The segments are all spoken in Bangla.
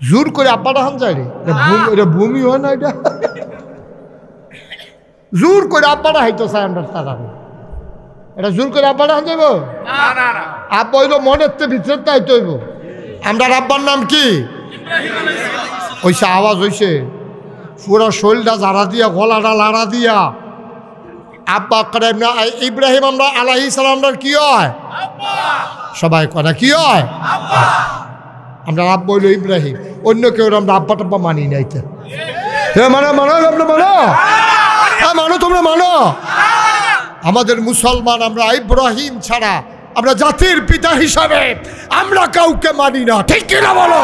জোর করে আব্বাটা হান যায় রে, এটা ভূমি হয় না, এটা জোর করে আব্বাটা হাইতো চাই আমরা তারা, এটা জোর করে আব্বাটা হান যাইব। আব্বা হইল মনের ভিতরে তাইতে হইব। আমরা আব্বার নাম কি হইছে, আওয়াজ হইছে পুরা শরীরটা জারা দিয়া, গলাটা লাড়া দিয়া আব্বা করে ইব্রাহিম আমরা আলাইহিস সালামের কি হয় সবাই করে কি হয়, আমরা আব্বা হইল ইব্রাহিম, অন্য কেউ আমরা আব্বা টাব্বা মানি নাইতে। মানো মানো আমরা মানো, হ্যাঁ মানো, তোমরা মানো। আমাদের মুসলমান, আমরা ইব্রাহিম ছাড়া আমরা জাতির পিতা হিসাবে আমরা কাউকে মানি না, ঠিক কিনা বলো?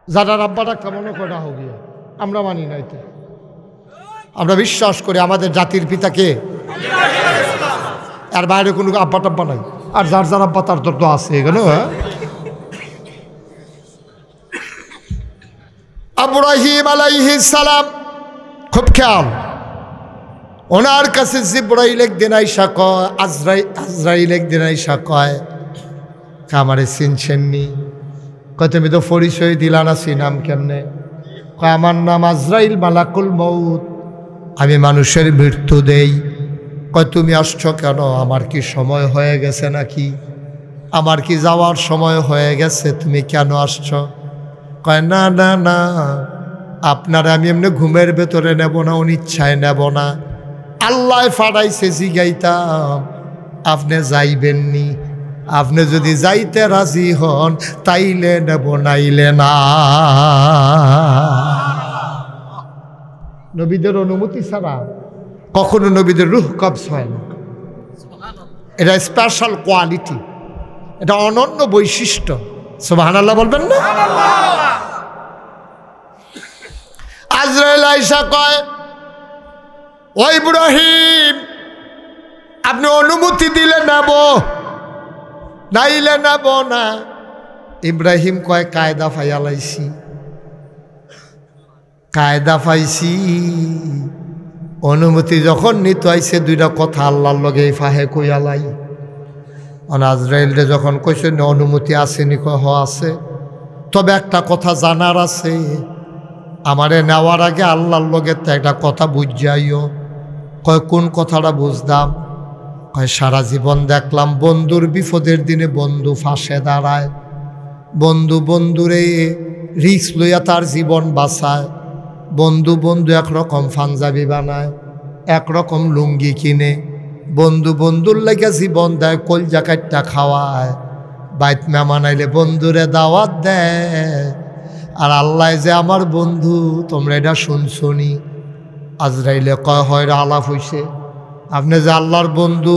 যারা আব্বাটা কেমন করা হবে আমরা মানি না, এতে আমরা বিশ্বাস করি আমাদের জাতির পিতাকে, আর বাইরে কোনো আব্বা টাব্বা নাই। আর যার যার আব্বা তার তো আছে এখানে। ইব্রাহিম আলাইহিস সালাম খুব খেয়াল, ওনার কাছে জিবরাইল একদিন আইসা কয়, আজরাইল একদিন আইসা কয় আমারে চিনছেননি? কয় তুমি তো পরিচয় দিলা না, চিনাম কেমনে? কয় আমার নাম আজরাইল মালাকুল মউত, আমি মানুষের মৃত্যু দেই। কয় তুমি আসছো কেন? আমার কি সময় হয়ে গেছে নাকি? আমার কি যাওয়ার সময় হয়ে গেছে? তুমি কেন আসছো? কয় না না না, আপনারা আমি এমনি ঘুমের ভেতরে নেব না, অনিচ্ছায় নেব না, আল্লাহ ফাড়াইছে জিগাইতাম আপনি যাইবেননি, আপনি যদি যাইতে রাজি হন তাইলে নেব, নাইলে না। নবীদের অনুমতি ছাড়া কখনো নবীদের রূহ কবজ হয় না। এটা স্পেশাল কোয়ালিটি, এটা অনন্য বৈশিষ্ট্য। সুবহানাল্লাহ বলবেন না? আজরাইল আয়েশা কয়, ও ইব্রাহিম আপনি অনুমতি দিলে নেব, নাইলে নেব না। ইব্রাহিম কয় কায়দা ফাইয়ালাইছি, কায়দা পাইছি। অনুমতি যখন নিতে আইছে দুইটা কথা আল্লাহর লগে ফাহে কইয়ালাই। আজরাইলরে যখন কইছে অনুমতি আসেনি, কয় হ আছে, তবে একটা কথা জানার আছে, আমারে নেওয়ার আগে আল্লাহর লগে তো একটা কথা বুঝাইও। কয় কোন কথাটা বুঝতাম? কয় সারা জীবন দেখলাম বন্ধুর বিপদের দিনে বন্ধু ফাঁসে দাঁড়ায়, বন্ধু বন্ধুরে রিস্ক লইয়া তার জীবন বাঁচায়, বন্ধু বন্ধু একরকম পাঞ্জাবি বানায়, একরকম লুঙ্গি কিনে, বন্ধু বন্ধুর লেগে জীবন দেয়, কলজা কাটটা খাওয়ায়, বাইত মেহমান আইলে বন্ধুরে দাওয়াত দেয়। আর আল্লাহ যে আমার বন্ধু, তোমরা এটা শুনছনি? আজরাইলে কয় হয় আলাপ হইছে, আপনি যে আল্লাহর বন্ধু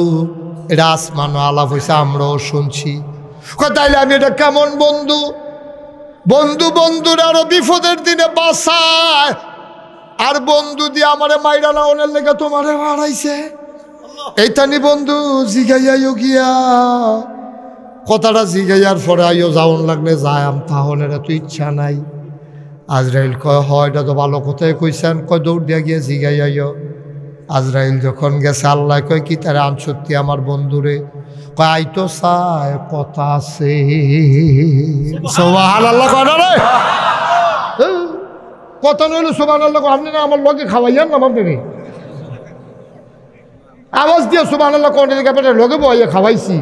এটা আসমানও আলাপ হইছে, আমরাও শুনছি। তাইলে আমি এটা কেমন বন্ধু? বন্ধু বন্ধুর আরো বিপদের দিনে বাঁচায়, আর বন্ধু দিয়ে আমারে মাইরা লাউনের লেগে তোমারে বাড়াইছে, এইটানি বন্ধু জিগাইয়াইও গিয়া। কথাটা জিগাইয়ার পরে আইও যাওন লাগলে যায়, তাহলে তো ইচ্ছা নাই। আজরাইল কয় হয় এটা তো ভালো কথাই কইছেন, কয় দৌড় দিয়া গিয়ে জিগাইয়াইও। আজরাইল যখন গেছে, আল্লাহ কয় কি তারা আনসত্যি আমার বন্ধুরে? কয় আইতো চায় কথা আছে। সুবহানাল্লাহ কয় না রে, কথা নইলো সুবহানাল্লাহ। আপনি না আমার লগে খাওয়াইয়ান না, আপনি আওয়াজ দিয়ে সুবহানাল্লাহ কোন দিকে এবারে লগে বইয়া খাওয়াইছি,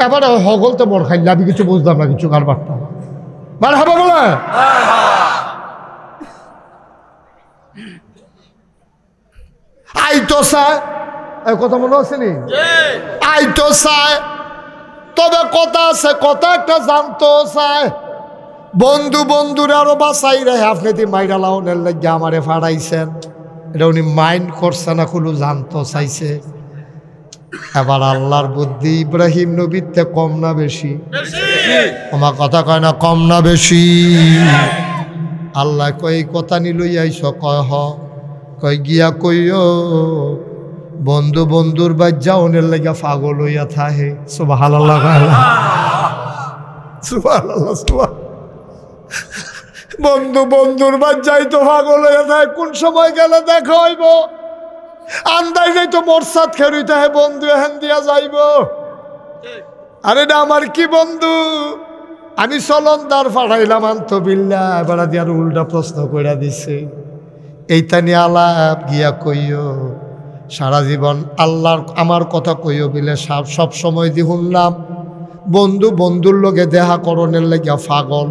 এবারে হগল তো মোর খাইলে আমি কিছু বুঝলাম না, কিছু কারবারটা মানে হবে বলে। আইতো চায়, কথা মনে আছে নি? আইতো চায়, তবে কথা আছে, কথা একটা জানতো চায়। বন্ধু বন্ধুরে আরো বাঁচাই রে, আপনি দি মাইরা লাউনের লাগে আমারে ফাড়াইছেন, এটা উনি মাইন্ড করছে না, কোনো জানতো চাইছে। এবার আল্লাহর বুদ্ধি ইব্রাহিম নবীতে কম না বেশি? আমার কথা কয় না কম না বেশি? আল্লাহ কই কথা নি লই আইস? কয় হ। কয় গিয়া কইও বন্ধু বন্ধুর বাজ্জা ওনের লেগে পাগল হইয়া থাহে। সুবহানাল্লাহ সুবহানাল্লাহ। বন্ধু বন্ধুর বাজ্জাই তো পাগল হইয়া থাকে, কোন সময় গেলে দেখা হইব আন্দাই যাই তো মোরসাদ খেরুইতে হে বন্ধু এহেন দিয়া যাইব। আরে না আমার কি বন্ধু, আমি চলনদার ফাড়াইলাম আন্তবিল্লা, এবার দিয়ে আর উল্টা প্রশ্ন করে দিছে। এইটা নিয়ে আলাপ গিয়া কইও, সারা জীবন আল্লাহর আমার কথা কইও বিলে সব সময় দি শুনলাম বন্ধু বন্ধুর লগে দেখা করণের লাগিয়া পাগল।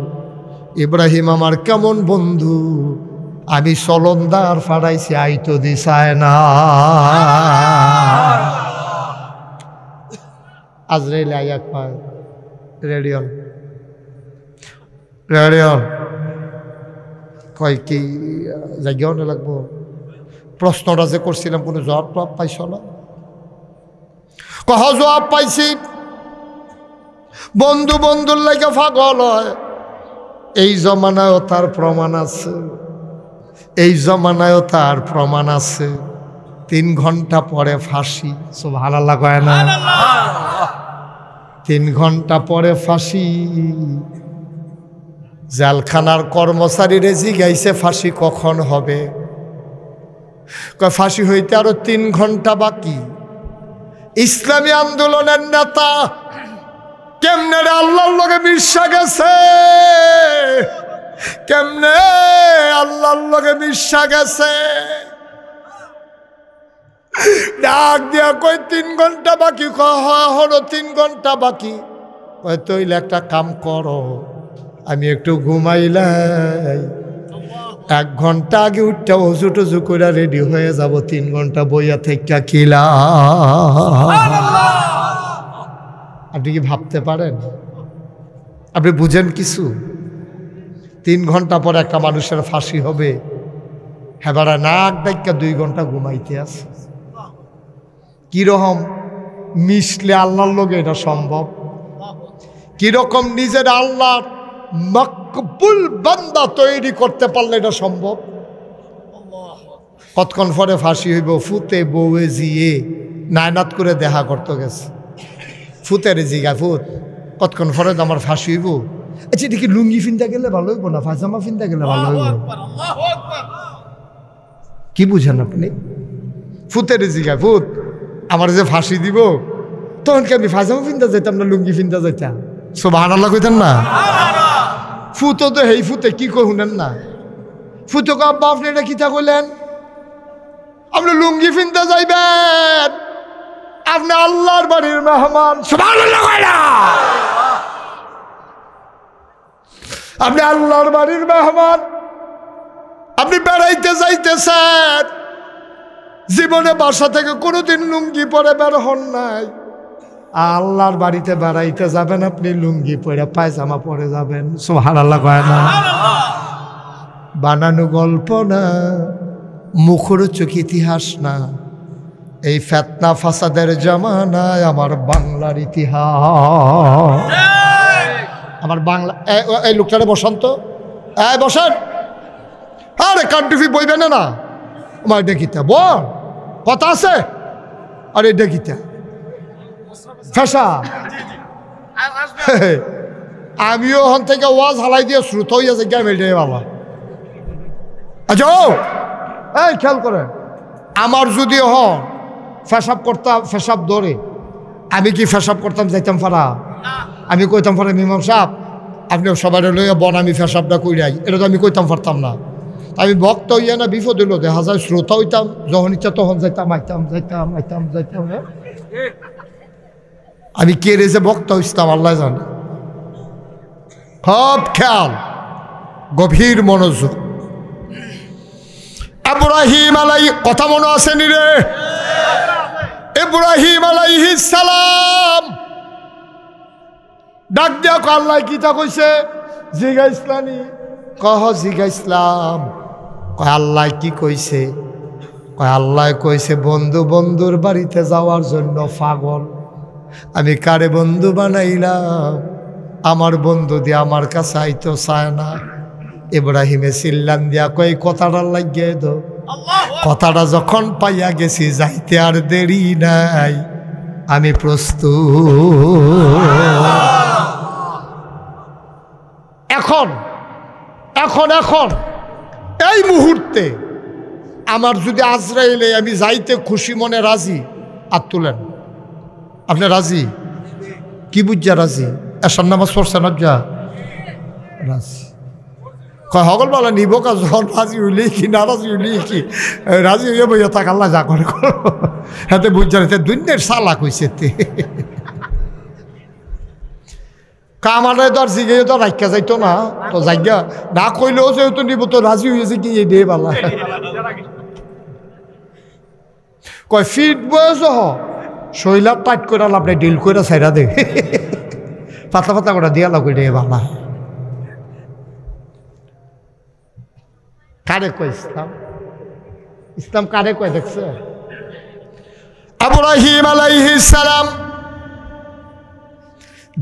ইব্রাহিম আমার কেমন বন্ধু, আমি চলনদার ফাড়াইছি আইতো দিছায় না। আজরাইল আয়াক পায় রেডিয়ন রেডিয়ন কয় কি জায়গাও না লাগবো। প্রশ্নটা যে করছিলাম কোনো জবাব পাইছ না? কহ জবাব পাইছি। বন্ধু বন্ধুর লাগে পাগল হয়, এই জমানায়ও তার প্রমাণ আছে, এই জমানায়ও তার প্রমাণ আছে। 3 ঘন্টা পরে ফাঁসি। সুবহানাল্লাহ কয় না? 3 ঘন্টা পরে ফাঁসি। জেলখানার কর্মচারীরে জিগাইছে ফাঁসি কখন হবে? ফাঁসি হইতে আরো 3 ঘন্টা বাকি। ইসলামী আন্দোলনের নেতা কেমনে আল্লাহর লগে মিশা গেছে, কেমনে আল্লাহর লগে মিশা গেছে। ডাক দিয়া কই 3 ঘন্টা বাকি। হলো 3 ঘন্টা বাকি। কয় তৈলে একটা কাম করো, আমি একটু ঘুমাইলাই, 1 ঘন্টা আগে উঠতে অজু টজু করে রেডি হয়ে যাব, 3 ঘন্টা বইয়া থেকে খিলা। আপনি কি ভাবতে পারেন? আপনি বুঝেন কিছু? 3 ঘন্টা পর একটা মানুষের ফাঁসি হবে, হেবারা নাক ডাইকা 2 ঘন্টা ঘুমাইতে আছে। কিরকম মিশলে আল্লাহর লোকে এটা সম্ভব? কিরকম নিজের আল্লাহর মকবুল বান্দা তৈরি করতে পারলে এটা সম্ভব? কতক্ষণ পরে ফাঁসি হইব? ফুতে বউয়ে জিয়ে নায়নাত করে দেখা করতে গেছে। ফুতের জিগা ফুত কতক্ষণ পরে তো আমার ফাঁসি হইব। আচ্ছা এটা কি লুঙ্গি ফিনতে গেলে ভালো হইব না পায়জামা ফিনতে গেলে ভালো হইব? কি বুঝেন আপনি? ফুতের জিগা ফুত আমার যে ফাঁসি দিব তখন কি আমি পায়জামা ফিনতে যাইতাম না লুঙ্গি ফিনতে যাইতাম? সুবহানাল্লাহ কইতেন না? ফুতো তো হেই ফুতে কি কই শুনেন না? ফুতো আব্বা আপনি এটা কিতা কইলেন? আপনি লুঙ্গি ফিনতে যাইবেন, আপনি আল্লাহর বাড়ির মেহমান। সুবহানাল্লাহ কইলা? আপনি আল্লাহর বাড়ির মেহমান, আপনি বেড়াইতে যাইতেছেন, জীবনে বাসা থেকে কোনোদিন লুঙ্গি পরে বের হন নাই। আল্লাহর বাড়িতে বেড়াইতে যাবেন, আপনি লুঙ্গি পরে পায়জামা পরে যাবেন। সুবহানাল্লাহ কয় না? বানানো গল্প না, মুখরোচক ইতিহাস না, এই ফেতনা ফাসাদের জামানায় আমার বাংলার ইতিহাস। আমার বাংলা এই লোকটারে বসন্ত বসেন। আরে কান্টুফি বইবেন না আমার দেখিতে বল কথা আছে। আরে দেখিতে ফেসা আমিও ওখান থেকে ওয়াজ হালাই দিয়ে শ্রুত হইয়াছে গ্যামেল বাবা। আচ্ছা ও এই খেয়াল করে, আমার যদি হন ফেসাব করতাম, ফেসাব ধরে আমি কি ফেসাব করতাম যাইতাম পারা? আমি কইতাম পারা মিমাম সাহেব আপনি সবাই লইয়া বন আমি ফেসাবটা কইরাই, এটা তো আমি কইতাম পারতাম না। আমি ভক্ত হইয়া না বিপদ হইল দেখা যায় শ্রোতা হইতাম, যখন ইচ্ছা তখন যাইতাম, আইতাম যাইতাম আইতাম যাইতাম। আমি কে রেজে ভক্ত হইতাম আল্লাহ জানে। সব খেয়াল, গভীর মনোযোগ। ইব্রাহিম কথা মনে আসেনি রে? ইব্রাহিম আলাইহিস সালাম ডাক দিয়া আল্লাহ কিতা কইছে জিগা ইসলামী কহ জিগা ইসলাম। কয় আল্লাহ কি কইছে? কয় আল্লাহ কইছে বন্ধু বন্ধুর বাড়িতে যাওয়ার জন্য পাগল। আমি কারে বন্ধু বানাইলাম? আমার বন্ধু দিয়ে আমার কাছে আইতো চায় না। ইব্রাহিমে চিল্লান দিয়া কই কথাটা লাগিয়ে দো। কথাটা যখন পাইয়া গেছি যাইতে আর দেরি নাই, আমি প্রস্তুত। এখন এখন এখন এই মুহূর্তে আমার যদি আজরাইলে আমি যাইতে খুশি মনে রাজি, আর তুলেন। আপনি রাজি? কি বুঝা রাজি? এসার নামাজ পড়ছেন? যা রাজি কয় হগল বলা নিব কাজ রাজি হইলেই কি না রাজি হইলেই কি রাজি হইয়া বইয়া থাক আল্লাহ যা করে হাতে বুঝা রে দুনিয়ার সালাক হইছে তে কামারে তো আর জিগে তো রাখা যাইতো না তো জায়গা না কইলেও যেহেতু নিব তো রাজি হয়েছে কি এই দে বালা কয় ফিট বয়স শৈলা টাইট করে আপনি ডিল করে সাইরা দে পাতলা পাতলা করে দিয়া লাগ দে বালা কারে কয় ইসলাম ইসলাম কারে কয় দেখছে ইব্রাহিম আলাইহিস সালাম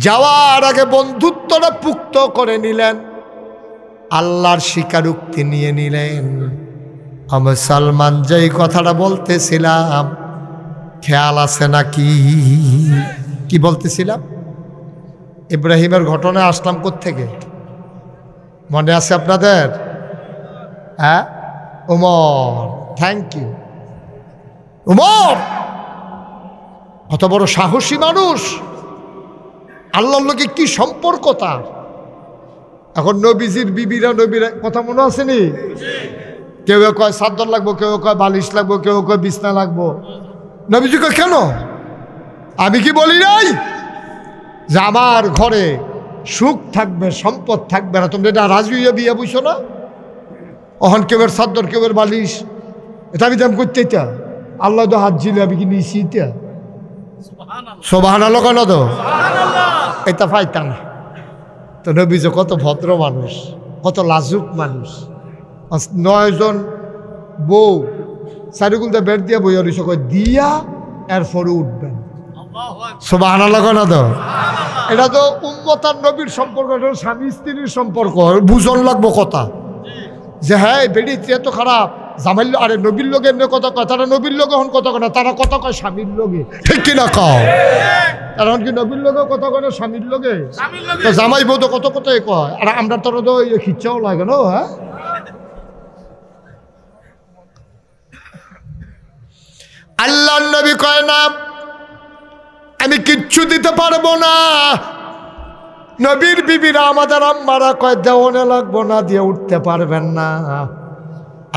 যাওয়ার আগে বন্ধুত্বটা পুক্ত করে নিলেন আল্লাহর স্বীকারোক্তি নিয়ে নিলেন আমি সালমান যেই কথাটা বলতেছিলাম খেয়াল আছে নাকি কি বলতেছিলাম ইব্রাহিমের ঘটনায় আসলাম কোত্থেকে মনে আছে আপনাদের হ্যাঁ ওমর থ্যাংক ইউ ওমর কত বড় সাহসী মানুষ আল্লাহর লোকে কি সম্পর্ক তার এখন নবীজির বিবিরা নবীরা কথা মনে আছে নি কেউ কয় চাদর লাগবো কেউ কয় বালিশ লাগবো কেউ কয় বিছনা লাগবো নবীজি কয় কেন আমি কি বলি নাই যে আমার ঘরে সুখ থাকবে সম্পদ থাকবে না তোমরা এটা রাজি হইয়া বিয়ে বুঝছো না অহন কেউর চাদর কেউর বালিশ এটা আমি দাম করতে এটা আল্লাহ তো হাত ঝিলে আমি কি নিয়েছি এটা সুবহানাল্লাহ কেন তো এটা পাইতা না তো নবীজি কত ভদ্র মানুষ কত লাজুক মানুষ 9 জন বউ চারিগুলটা বেড দিয়া বইয়া রইছ কয় দিয়া এরপরে উঠবেন সুবহানাল্লাহ কেন তো এটা তো উম্মতার নবীর সম্পর্ক স্বামী স্ত্রীর সম্পর্ক বুঝন লাগবো কথা যে হ্যাঁ বেড়ি এত খারাপ জামাইল আরে নবীর লোকে এমনি কথা কয় তারা নবীর লোকে হন কথা কয় না তারা কথা কয় স্বামীর লোকে ঠিক কিনা কাও তারা কি নবীর লোকে কথা কয় না স্বামীর লোকে তো জামাই বউ তো কত কথাই কয় আর আমরা তোর তো খিচ্ছাও লাগে না হ্যাঁ আল্লাহর নবী কয় না আমি কিচ্ছু দিতে পারবো না নবীর বিবিরা আমাদের আম্মারা কয় দেওয়ানে লাগবো না দিয়ে উঠতে পারবেন না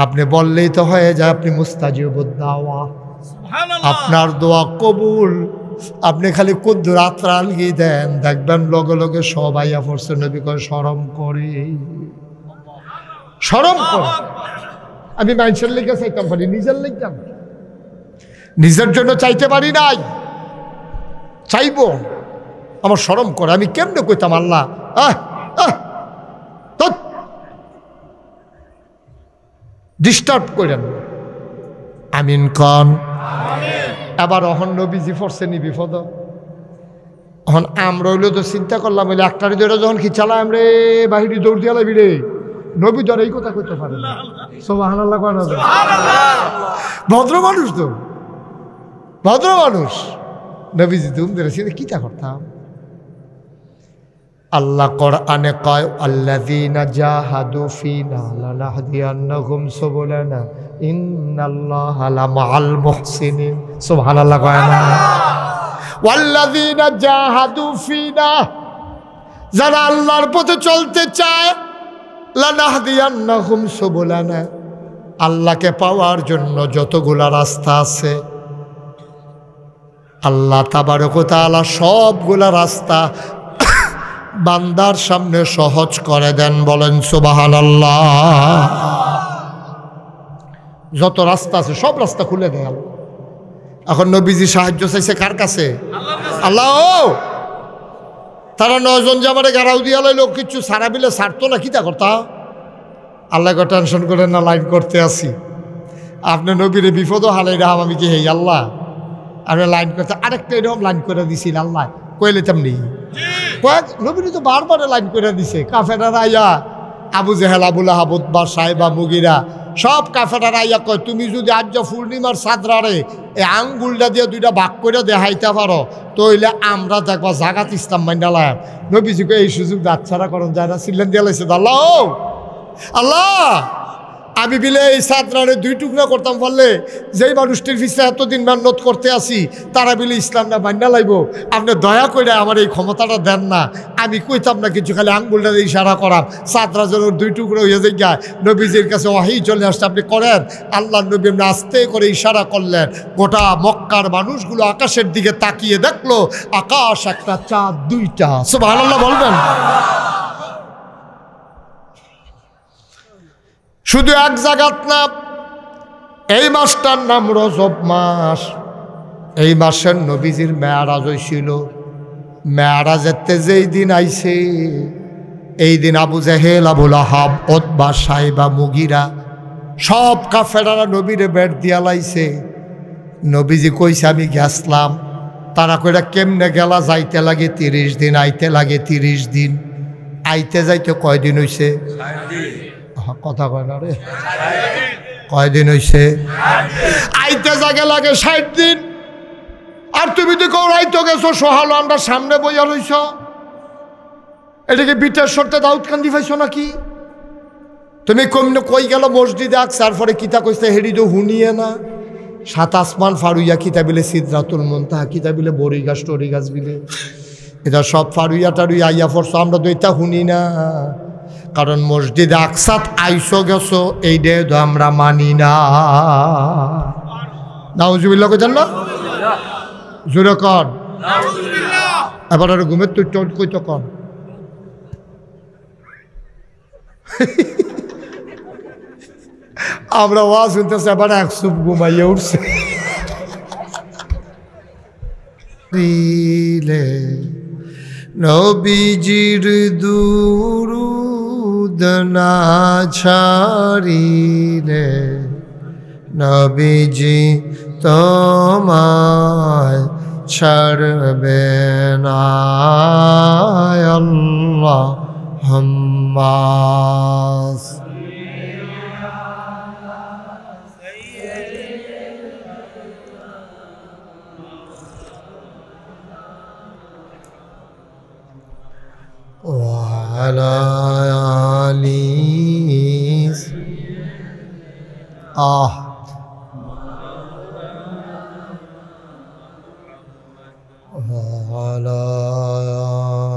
আপনি বললেই তো হয়ে যায় আপনি মুস্তাজিবুদ দাওয়া আপনার দোয়া কবুল আপনি খালি কুদ্দু রাত্রা আলগি দেন দেখবেন লগে লগে সবাই পড়ছে নবী কয় শরম করে শরম করে আমি মানুষের লেগে চাইতাম পারি নিজের লেগে নিজের জন্য চাইতে পারি নাই চাইবো আমার শরম করে আমি কেমনে কইতাম আল্লাহ ডিস্টার্ব করেন আমিন কন এবার অহন নবীজি ফরসেনি বিপদ এখন আমরা হইলেও তো চিন্তা করলাম বলে একটারে ধরে যখন খিচালাম রে বাহিরে দৌড় দিয়ে লাবি রে নবী ধরে এই কথা কইতে পারে না সুবহানাল্লাহ কয় না ভদ্র মানুষ তো ভদ্র মানুষ নবীজি তুম ধরেছি কিটা করতাম আল্লাহ কোরআনে কয় আল্লাযীনা জাহাদু ফীনা লানাহদিয়ান্নাহুম সুবুলানা ইন্নাল্লাহা লামাআল মুহসিনিন সুবহানাল্লাহ কয় না ওয়াল্লাযীনা জাহাদু ফীনা যারা আল্লাহর পথে চলতে চায় লানাহদিয়ান্নাহুম সুবুলানা আল্লাহকে পাওয়ার জন্য যতগুলা রাস্তা আছে আল্লাহ তাবারক ওয়া তাআলা সবগুলা রাস্তা বান্দার সামনে সহজ করে দেন বলেন সুবহানাল্লাহ যত রাস্তা আছে সব রাস্তা খুলে দেয় আল্লাহ এখন নবীজি সাহায্য চাইছে কার কাছে আল্লাহ তারা 9 জন যে আমার গাড়াও দিয়া লাইলো কিছু সারা বিলে ছাড়তো না কিতা করতা আল্লাহ টেনশন করে না লাইন করতে আসি আপনি নবীরে বিপদও হালাই রাম আমি কি হে আল্লাহ আমি লাইন করতে আরেকটা এরকম লাইন করে দিছিল আল্লাহ কইলে তেমনি কয়েক নবীরে তো বারবার লাইন করে দিছে কাফেরারা আইয়া আবু জেহেল আবুল আহাব উতবা সাহেবা মুগিরা সব কাফেরারা আইয়া কয় তুমি যদি আজ পূর্ণিমার চাঁদরারে এই আঙ্গুলটা দিয়ে 2টা ভাগ করে দেখাইতে পারো তো হইলে আমরা দেখবা জাগাত ইসলাম মাইনালাম নবীজিকে এই সুযোগ দাঁতছাড়া করুন যায় না সিলেন দিয়ে লাইছে আল্লাহ আল্লাহ আমি বিলে এই ছাত্রারে 2 টুকরা করতাম বললে যেই মানুষটির পিছনে এতদিন মেহনত করতে আসি তারা বিলে ইসলাম না মান্না লাইব। আপনি দয়া করে আমার এই ক্ষমতাটা দেন না, আমি কইতাম না কিছু, খালি আঙ্গুলটা ইশারা করাম, ছাত্রা যেন 2 টুকরো হয়ে যায়। নবীজির কাছে ওয়াহি চলে আসছে, আপনি করেন। আল্লাহ নবী এমনি আস্তে করে ইশারা করলেন, গোটা মক্কার মানুষগুলো আকাশের দিকে তাকিয়ে দেখলো আকাশ একটা, চাঁদ 2টা। সুবহানাল্লাহ বলবেন। শুধু এক জায়গাত না, এই মাসটার নাম রজব মাস। এই মাসের নবীজির মেয়ারাজ হয়েছিল। মেয়ারাজেতে যেই দিন আইছে এই দিন আবু জেহেল, আবুল আহাব, উতবা, সাইবা, মুগিরা সব কাফেরারা নবীরে বেট দিয়া লাইছে। নবীজি কইছে আমি গেছলাম। তারা কইরা কেমনে গেলা? যাইতে লাগে 30 দিন, আইতে লাগে 30 দিন। আইতে যাইতে কয়দিন হইছে? কথা কয় না রে, কয়দিন হইছে? আইতে জাগে লাগে 60 দিন। আর তুমি তো কেউ রাইতে গেছো সোহালো, আমরা সামনে বইয়া রইছ। এটাকে বিটের শর্তে দাউদকান্দি পাইছো নাকি? তুমি কমনে কই গেল মসজিদে আক, তারপরে কিতা কইছে হেডি তো হুনিয়ে না। 7 আসমান ফারুইয়া, কিতাবিলে সিদরাতুল মুনতাহা, কিতাবিলে বড়ি গাছ টরি গাছ বিলে, এটা সব ফারুইয়া টারুইয়া আইয়া পড়ছো। আমরা তো এটা শুনি না, কারণ মসজিদে আকসাত আইসো গেছো এইটা তো আমরা মানি না। নাউজুবিল্লাহ কইতেন না? জোরে কর। এবার আর ঘুমের তুই কই তো কর। আমরা ওয়াজ শুনতেছি, এবার এক সুপ ঘুমাইয়ে উঠছে। নবীজির দুরূদ না ছাড়িলে নবীজি তোমায় ছাড়বে না। আল্লাহুম্মা وعلى آله وعلى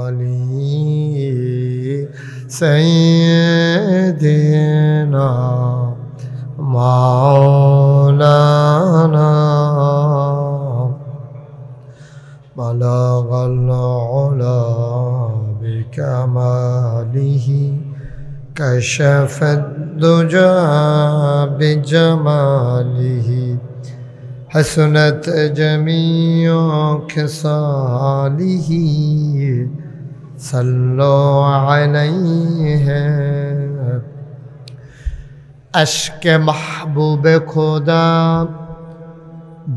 آله سيدنا مولانا بلغ العلا بكماله كشف الدجى بجماله حسنت جميع خصاله صلوا عليه اشک محبوب خدا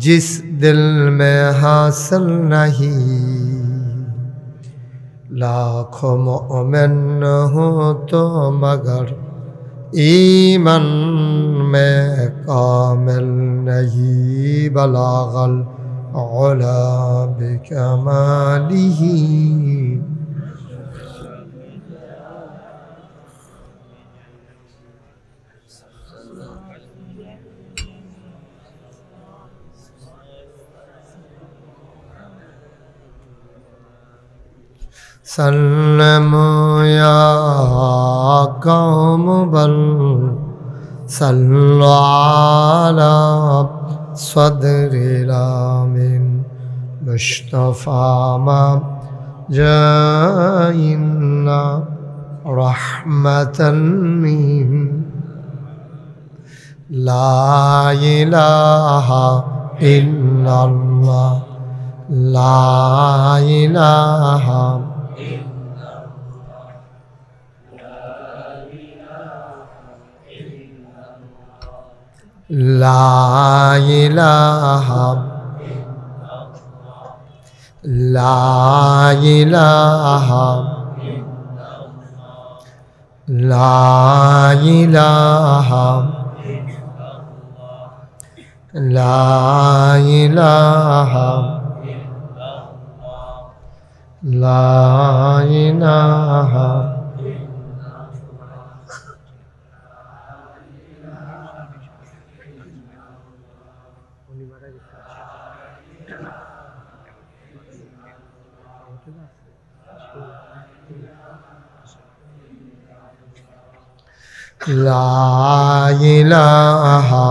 जिस दिल में हासिल नहीं, लाखों मोमिन हो तो मगर ईमान में कामिल नहीं। बलागल उला बिकमालिही सल्लमो या कौम बल सल्लु अला सदरिल आमीन मुस्तफा मा जाइन्ना रहमतन मिन ला इलाहा इल्लल्लाह ला इलाहा ला इलाहा ला इलाहा ला इलाहा ला इलाहा ला इलाहा লা ইলাহা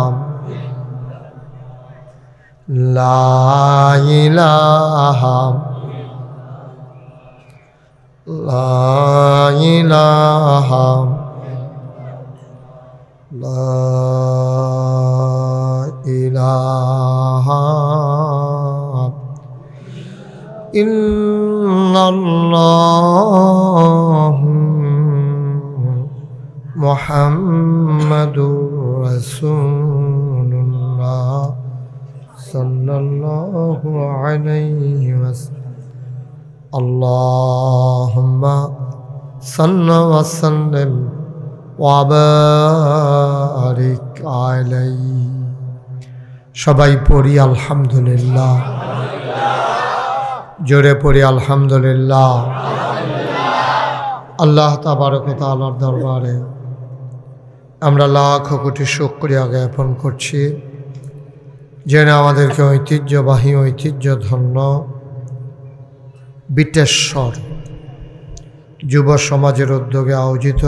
লা ইলাহা লা ইলাহা লা ইলাহা ইল্লাল্লাহ মুহাম্মাদুর রাসূলুল্লাহ সাল্লাল্লাহু আলাইহি ওয়াসাল্লাম আল্লাহুম্মা সাল্লি ওয়া সাল্লিম ওয়া বারিক আলাইহি। সবাই পড়ি আলহামদুলিল্লাহ, জোরে পড়ি আলহামদুলিল্লাহ। আল্লাহ তাবারক ওয়া তাআলার দরবারে আমরা লাখ কোটি শুকরিয়া জ্ঞাপন করছি, যেন আমাদেরকে ঐতিহ্যবাহী ঐতিহ্যধন্য বিটেশ্বর যুব সমাজের উদ্যোগে আয়োজিত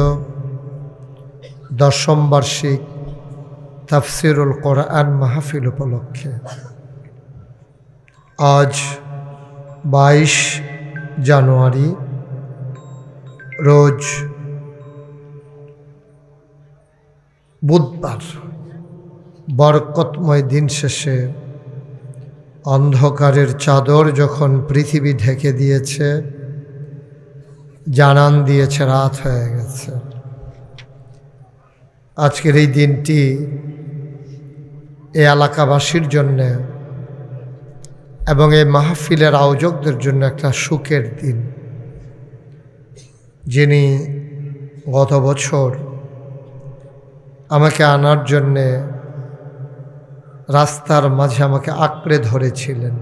10ম বার্ষিক তাফসিরুল কোরআন মাহফিল উপলক্ষে আজ 22 জানুয়ারি রোজ বুধবার বরকতময় দিন শেষে অন্ধকারের চাদর যখন পৃথিবী ঢেকে দিয়েছে, জানান দিয়েছে রাত হয়ে গেছে। আজকের এই দিনটি এই এলাকাবাসীর জন্যে এবং এই মাহফিলের আয়োজকদের জন্য একটা সুখের দিন। যিনি গত বছর আমাকে আনার জন্যে রাস্তার মাঝে আমাকে আঁকড়ে ধরেছিলেন,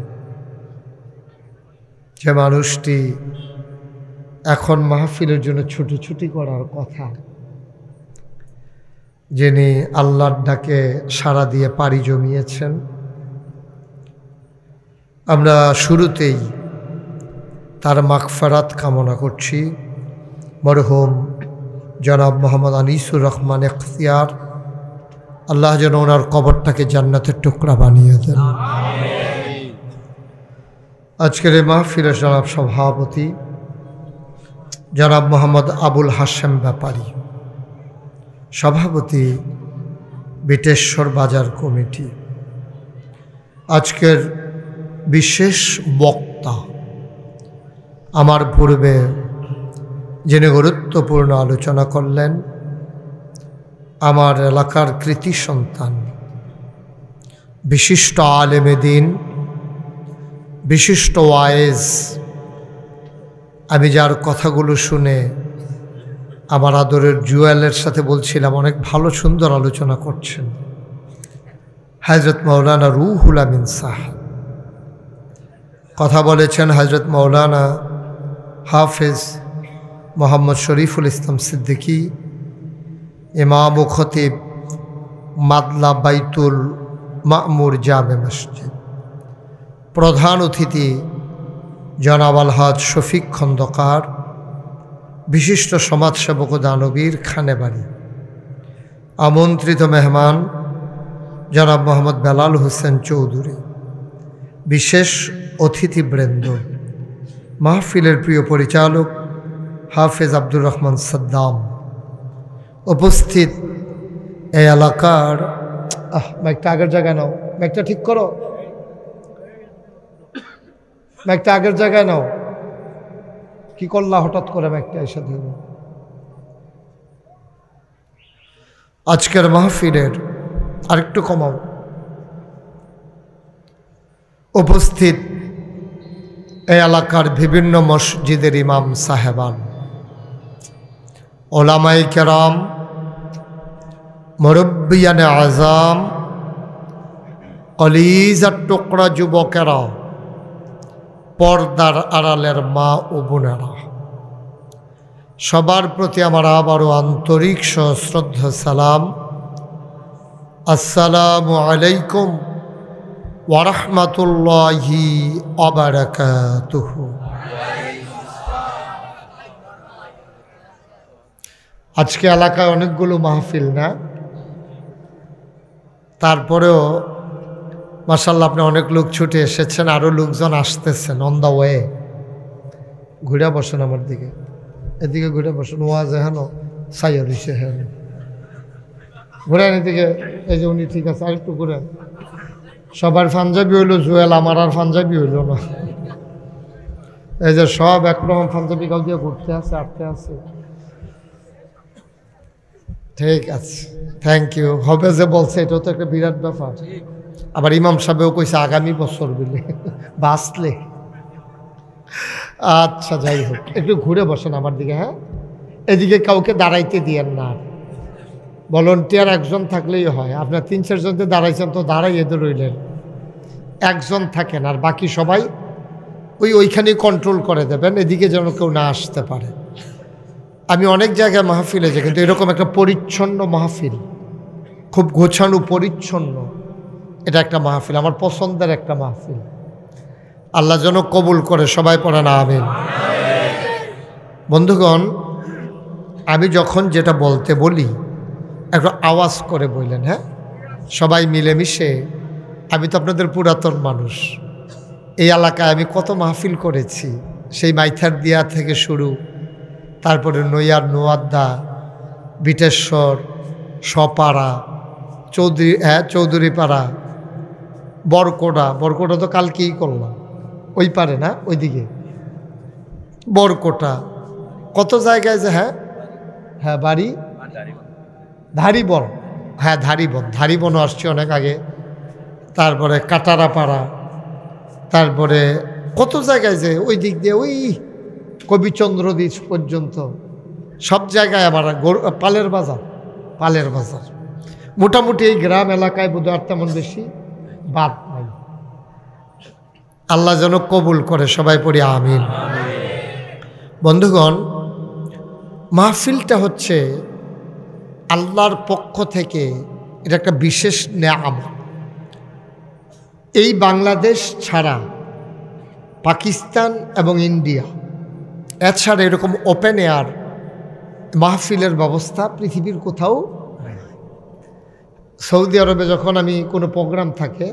যে মানুষটি এখন মাহফিলের জন্য ছুটোছুটি করার কথা, যিনি আল্লাহর ডাকে সাড়া দিয়ে পাড়ি জমিয়েছেন। আমরা শুরুতেই তার মাগফিরাত কামনা করছি। মরহুম জনাব মোহাম্মদ আনিসুর রহমান ইখতিয়ার, আল্লাহ যেন ওনার কবরটাকে জান্নাতের টুকরা বানিয়ে দেন। আজকের এই মাহফিলের জনাব সভাপতি জনাব মোহাম্মদ আবুল হাশেম ব্যাপারী, সভাপতি বিটেশ্বর বাজার কমিটি। আজকের বিশেষ বক্তা আমার পূর্বে যিনি গুরুত্বপূর্ণ আলোচনা করলেন, আমার এলাকার কৃতি সন্তান, বিশিষ্ট আলেমে দ্বীন, বিশিষ্ট ওয়ায়েজ। আমি যার কথাগুলো শুনে আমার আদরের জুয়েলের সাথে বলছিলাম, অনেক ভালো সুন্দর আলোচনা করছেন, হযরত মাওলানা রুহুল আমিন সাহেব। কথা বলেছেন হযরত মাওলানা হাফেজ মোহাম্মদ শরীফুল ইসলাম সিদ্দিকী, ইমাম ও খতিব মাদলা বাইতুল মামুর জামে মসজিদ। প্রধান অতিথি জনাব আলহাজ শফিক খন্দকার, বিশিষ্ট সমাজসেবক ও দানবীর খানেবাড়ি। আমন্ত্রিত মেহমান জনাব মোহাম্মদ বেলাল হোসেন চৌধুরী, বিশেষ অতিথিবৃন্দ, মাহফিলের প্রিয় পরিচালক হাফেজ আব্দুর রহমান সাদ্দাম, উপস্থিত এই এলাকার মাইকটা আগের জায়গায় নাও, মাইকটা ঠিক করো, মাইকটা আগের জায়গায় নাও। কি করলা হঠাৎ করে মাইকটা এসে দিল? আজকের মাহফিলের আরেকটু কমাও। উপস্থিত এই এলাকার বিভিন্ন মসজিদের ইমাম সাহেবান, ওলামায়ে কেরাম, মুরব্বিয়ানে আযাম, কলিজার টুকরা যুবকেরা, পর্দার আড়ালের মা ও বোনেরা, সবার প্রতি আমার আবারও আন্তরিক সশ্রদ্ধা সালাম। আসসালামু আলাইকুম ওয়া রাহমাতুল্লাহি ওয়া বারাকাতুহু। আজকে এলাকায় অনেকগুলো মাহফিল না, তারপরেও মাশাআল্লাহ আপনি অনেক লোক ছুটে এসেছেন, আরও লোকজন আসতেছেন অন দ্য ওয়ে। ঘুরে বসেন আমার দিকে, এদিকে ঘুরে বসেন। ওয়াজ হেন সাইয়ার হইছে, হেন ঘুরেন এদিকে। এই যে উনি ঠিক আছে, আরেকটু ঘুরেন। সবার পাঞ্জাবি হইল জুয়েল, আমার আর পাঞ্জাবি হইল না। এই যে সব একরকম পাঞ্জাবি গাল দিয়ে ঘুরতে আছে, আটতে আছে। ঠিক আছে, থ্যাংক ইউ। হবে যে বলছে এটাও তো একটা বিরাট ব্যাপার। আবার ইমাম সাহেবও কইছে আগামী বছর বলে বাঁচলে। আচ্ছা যাই হোক, একটু ঘুরে বসেন আমার দিকে। হ্যাঁ, এদিকে কাউকে দাঁড়াইতে দিয়েন না। ভলেন্টিয়ার একজন থাকলেই হয়। আপনার 3-4 জনকে দাঁড়াইছেন তো দাঁড়াই এদের রইলেন, একজন থাকেন, আর বাকি সবাই ওইখানেই কন্ট্রোল করে দেবেন, এদিকে যেন কেউ না আসতে পারে। আমি অনেক জায়গায় মাহফিলে যাই, কিন্তু এরকম একটা পরিচ্ছন্ন মাহফিল, খুব গোছানো পরিচ্ছন্ন, এটা একটা মাহফিল, আমার পছন্দের একটা মাহফিল। আল্লাহ যেন কবুল করে, সবাই পড়েন আমিন। বন্ধুগণ, আমি যখন যেটা বলতে বলি একটু আওয়াজ করে বললেন। হ্যাঁ, সবাই মিলেমিশে। আমি তো আপনাদের পুরাতন মানুষ, এই এলাকায় আমি কত মাহফিল করেছি, সেই মাইথার দিয়া থেকে শুরু, তারপরে নৈয়ার, নোয়াদ্দা, বিটেশ্বর, সপাড়া, চৌধুরীপাড়া, বরকোটা তো কালকেই করলাম, ওই পারে না, ওইদিকে বরকোটা, কত জায়গায় যে। হ্যাঁ বাড়ি ধারিবন, হ্যাঁ ধারিবনও আসছি অনেক আগে। তারপরে কাটারাপাড়া, তারপরে কত জায়গায় যে ওই দিক দিয়ে ওই কবিচন্দ্রদ্বীপ পর্যন্ত সব জায়গায় আমার পালের বাজার। মোটামুটি এই গ্রাম এলাকায় বোধহয় আর তেমন বেশি বাদ নাই। আল্লাহ যেন কবুল করে, সবাই পড়ি আমিন। বন্ধুগণ, মাহফিলটা হচ্ছে আল্লাহর পক্ষ থেকে, এটা একটা বিশেষ নেয়ামত। এই বাংলাদেশ ছাড়া পাকিস্তান এবং ইন্ডিয়া, এছাড়া এরকম ওপেন এয়ার মাহফিলের ব্যবস্থা পৃথিবীর কোথাও নেই। সৌদি আরবে যখন আমি কোনো প্রোগ্রাম থাকে,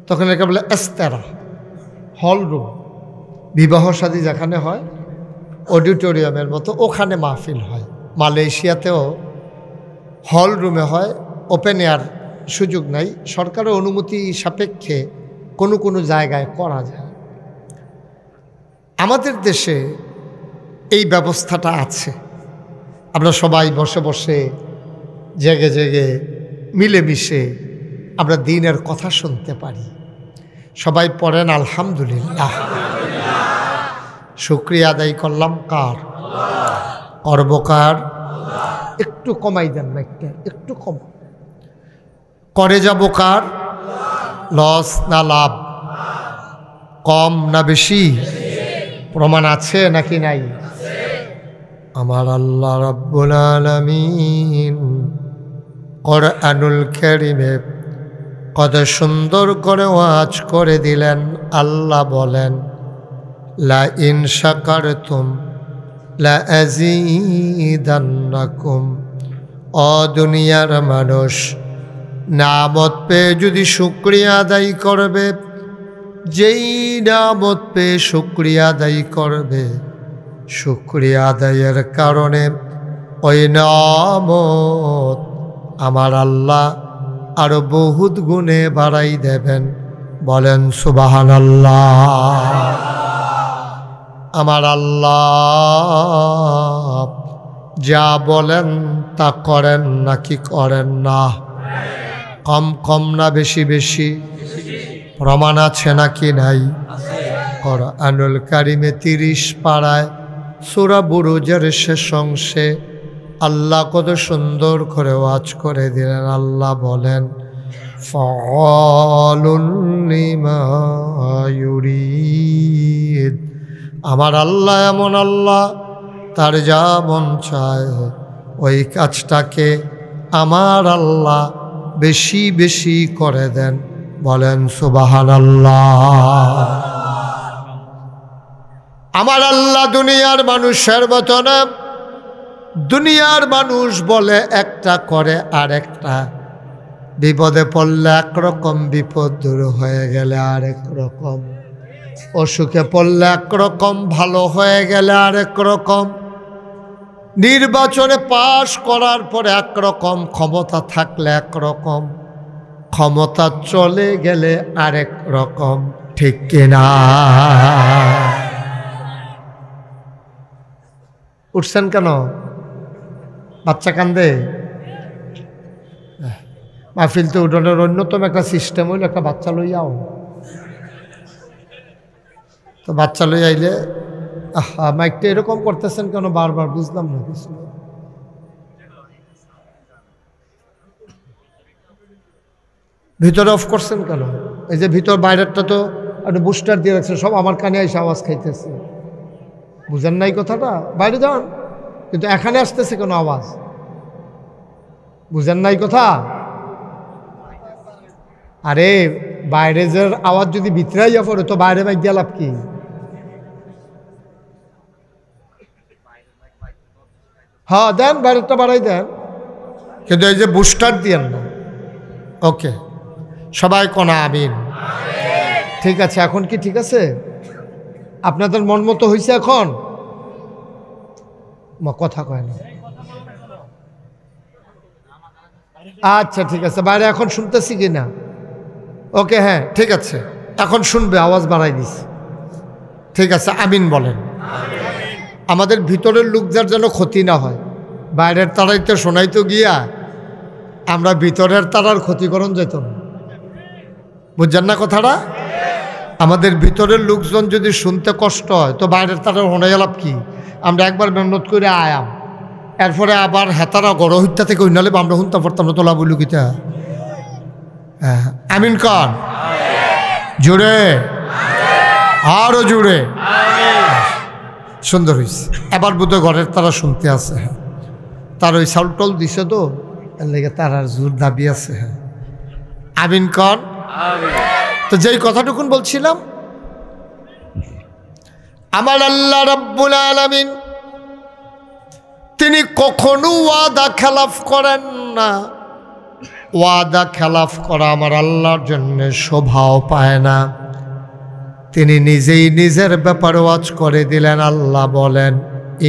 তখন একে বলে এস্তেরা হল রুম, বিবাহ শাদী যেখানে হয় অডিটোরিয়ামের মতো, ওখানে মাহফিল হয়। মালয়েশিয়াতেও হল রুমে হয়, ওপেন এয়ার সুযোগ নাই, সরকারের অনুমতি সাপেক্ষে কোনো কোনো জায়গায় করা যায়। আমাদের দেশে এই ব্যবস্থাটা আছে, আমরা সবাই বসে বসে জেগে জেগে মিলেমিশে আমরা দ্বীনের কথা শুনতে পারি। সবাই পড়েন আলহামদুলিল্লাহ। শুকরিয়া আদায় করলাম কার? করবকার? একটু কমাই দেন না, একটু কম করে যাব কার? লস না লাভ? কম না বেশি? প্রমাণ আছে নাকি নাই? আমার আল্লাহ রাব্বুল আলামিন কুরআনুল কারীমে কত সুন্দর করে ওয়াজ করে দিলেন। আল্লাহ বলেন, লা ইন শাকারতুম লা আযীদান্নাকুম। ও দুনিয়ার মানুষ, নামত পেয়ে যদি শুকরিয়া আদায় করবে, যেই নামত পেয়ে শুকরিয়া আদায় করবে, শুকরিয়া আদায়ের কারণে ওই নামত আমার আল্লাহ আরো বহুত গুণে বাড়াই দেবেন। বলেন সুবহানাল্লাহ। আমার আল্লাহ যা বলেন তা করেন নাকি করেন না? কম কম না বেশি বেশি? প্রমাণ আছে নাকি নাই? কুরআনুল কারীমে 30 পারায় সূরা বুরুজের শেষ অংশে আল্লাহ কত সুন্দর করে ওয়াজ করে দিলেন। আল্লাহ বলেন, ফাআলুন লিমা ইউরিদ। আমার আল্লাহ এমন আল্লাহ, তার যা মন চায় ওই কাজটাকে আমার আল্লাহ বেশি বেশি করে দেন। বলেন সুবহানাল্লাহ। আমার আল্লাহ দুনিয়ার মানুষের মতো না, দুনিয়ার মানুষ বলে একটা করে আর একটা, বিপদে পড়লে একরকম, বিপদ দূর হয়ে গেলে আরেক রকম, অসুখে পড়লে একরকম, ভালো হয়ে গেলে আরেক রকম, নির্বাচনে পাশ করার পরে একরকম, ক্ষমতা থাকলে একরকম, ক্ষমতা চলে গেলে আরেক রকম, ঠিক কিনা? উঠছেন কেন? বাচ্চা কান্দে? মাহফিল তো উঠোনের অন্যতম একটা সিস্টেম হইল একটা বাচ্চা লইয়াও, তো বাচ্চা লই আইলে মাইকটা এরকম করতেছেন কেন বারবার? বুঝলাম না কিছু। ভিতরে অফ করছেন কেন? এই যে ভিতর বাইরেরটা তো একটা বুস্টার দিয়ে রাখছে, সব আমার কানে এসে আওয়াজ খাইতেছে। বুঝেন নাই কথাটা? বাইরে যান, কিন্তু এখানে আসতেছে কেন আওয়াজ? বুঝেন নাই কথা? আরে বাইরে যে আওয়াজ যদি ভিতরাইয়া পড়ে তো বাইরে মাইক দিয়া লাভ কি? হ্যাঁ দেন, বাইরেরটা বাড়াই দেন, কিন্তু এই যে বুস্টার দিয়েন না। ওকে, সবাই কোনা আমিন। ঠিক আছে, এখন কি ঠিক আছে? আপনাদের মন মতো হয়েছে এখন? কথা কয় না। আচ্ছা ঠিক আছে, বাইরে এখন শুনতেছি কি না? ওকে, হ্যাঁ ঠিক আছে, এখন শুনবে, আওয়াজ বাড়াই দিছি। ঠিক আছে, আমিন বলেন। আমাদের ভিতরের লোকদের যেন ক্ষতি না হয়, বাইরের তারাইতে শোনাইতো গিয়া আমরা ভিতরের তারার ক্ষতিকরণ যেত না। বুঝছেন না কথাটা? আমাদের ভিতরের লোকজন যদি শুনতে কষ্ট হয় তো বাইরের তারা শোনা গেলাম কি? আমরা একবার মেহনত করে আয়াম, এরপরে আবার হেতারা গড় হত্যা থেকে উন্নালে আমরা শুনতে পারতাম না, তোলা বলু কিতা। হ্যাঁ, আমিন কন জোরে, আরো জোরে। সুন্দর হয়েছে। এবার বোধহয় ঘরের তারা শুনতে আছে। হ্যাঁ, তার ওই চাউল টল দিছে তো, এর লেগে তার আর জোর দাবি আছে। হ্যাঁ, আমিন কন। তো যেই কথাটুকুন বলছিলাম, আমার আল্লাহ রাব্বুল আলামিন তিনি কখনো ওয়াদা খেলাফ করেন না। ওয়াদা খেলাফ করা আমার আল্লাহর জন্য শোভাও পায় না। তিনি নিজেই নিজের ব্যাপারে ওয়াজ করে দিলেন। আল্লাহ বলেন,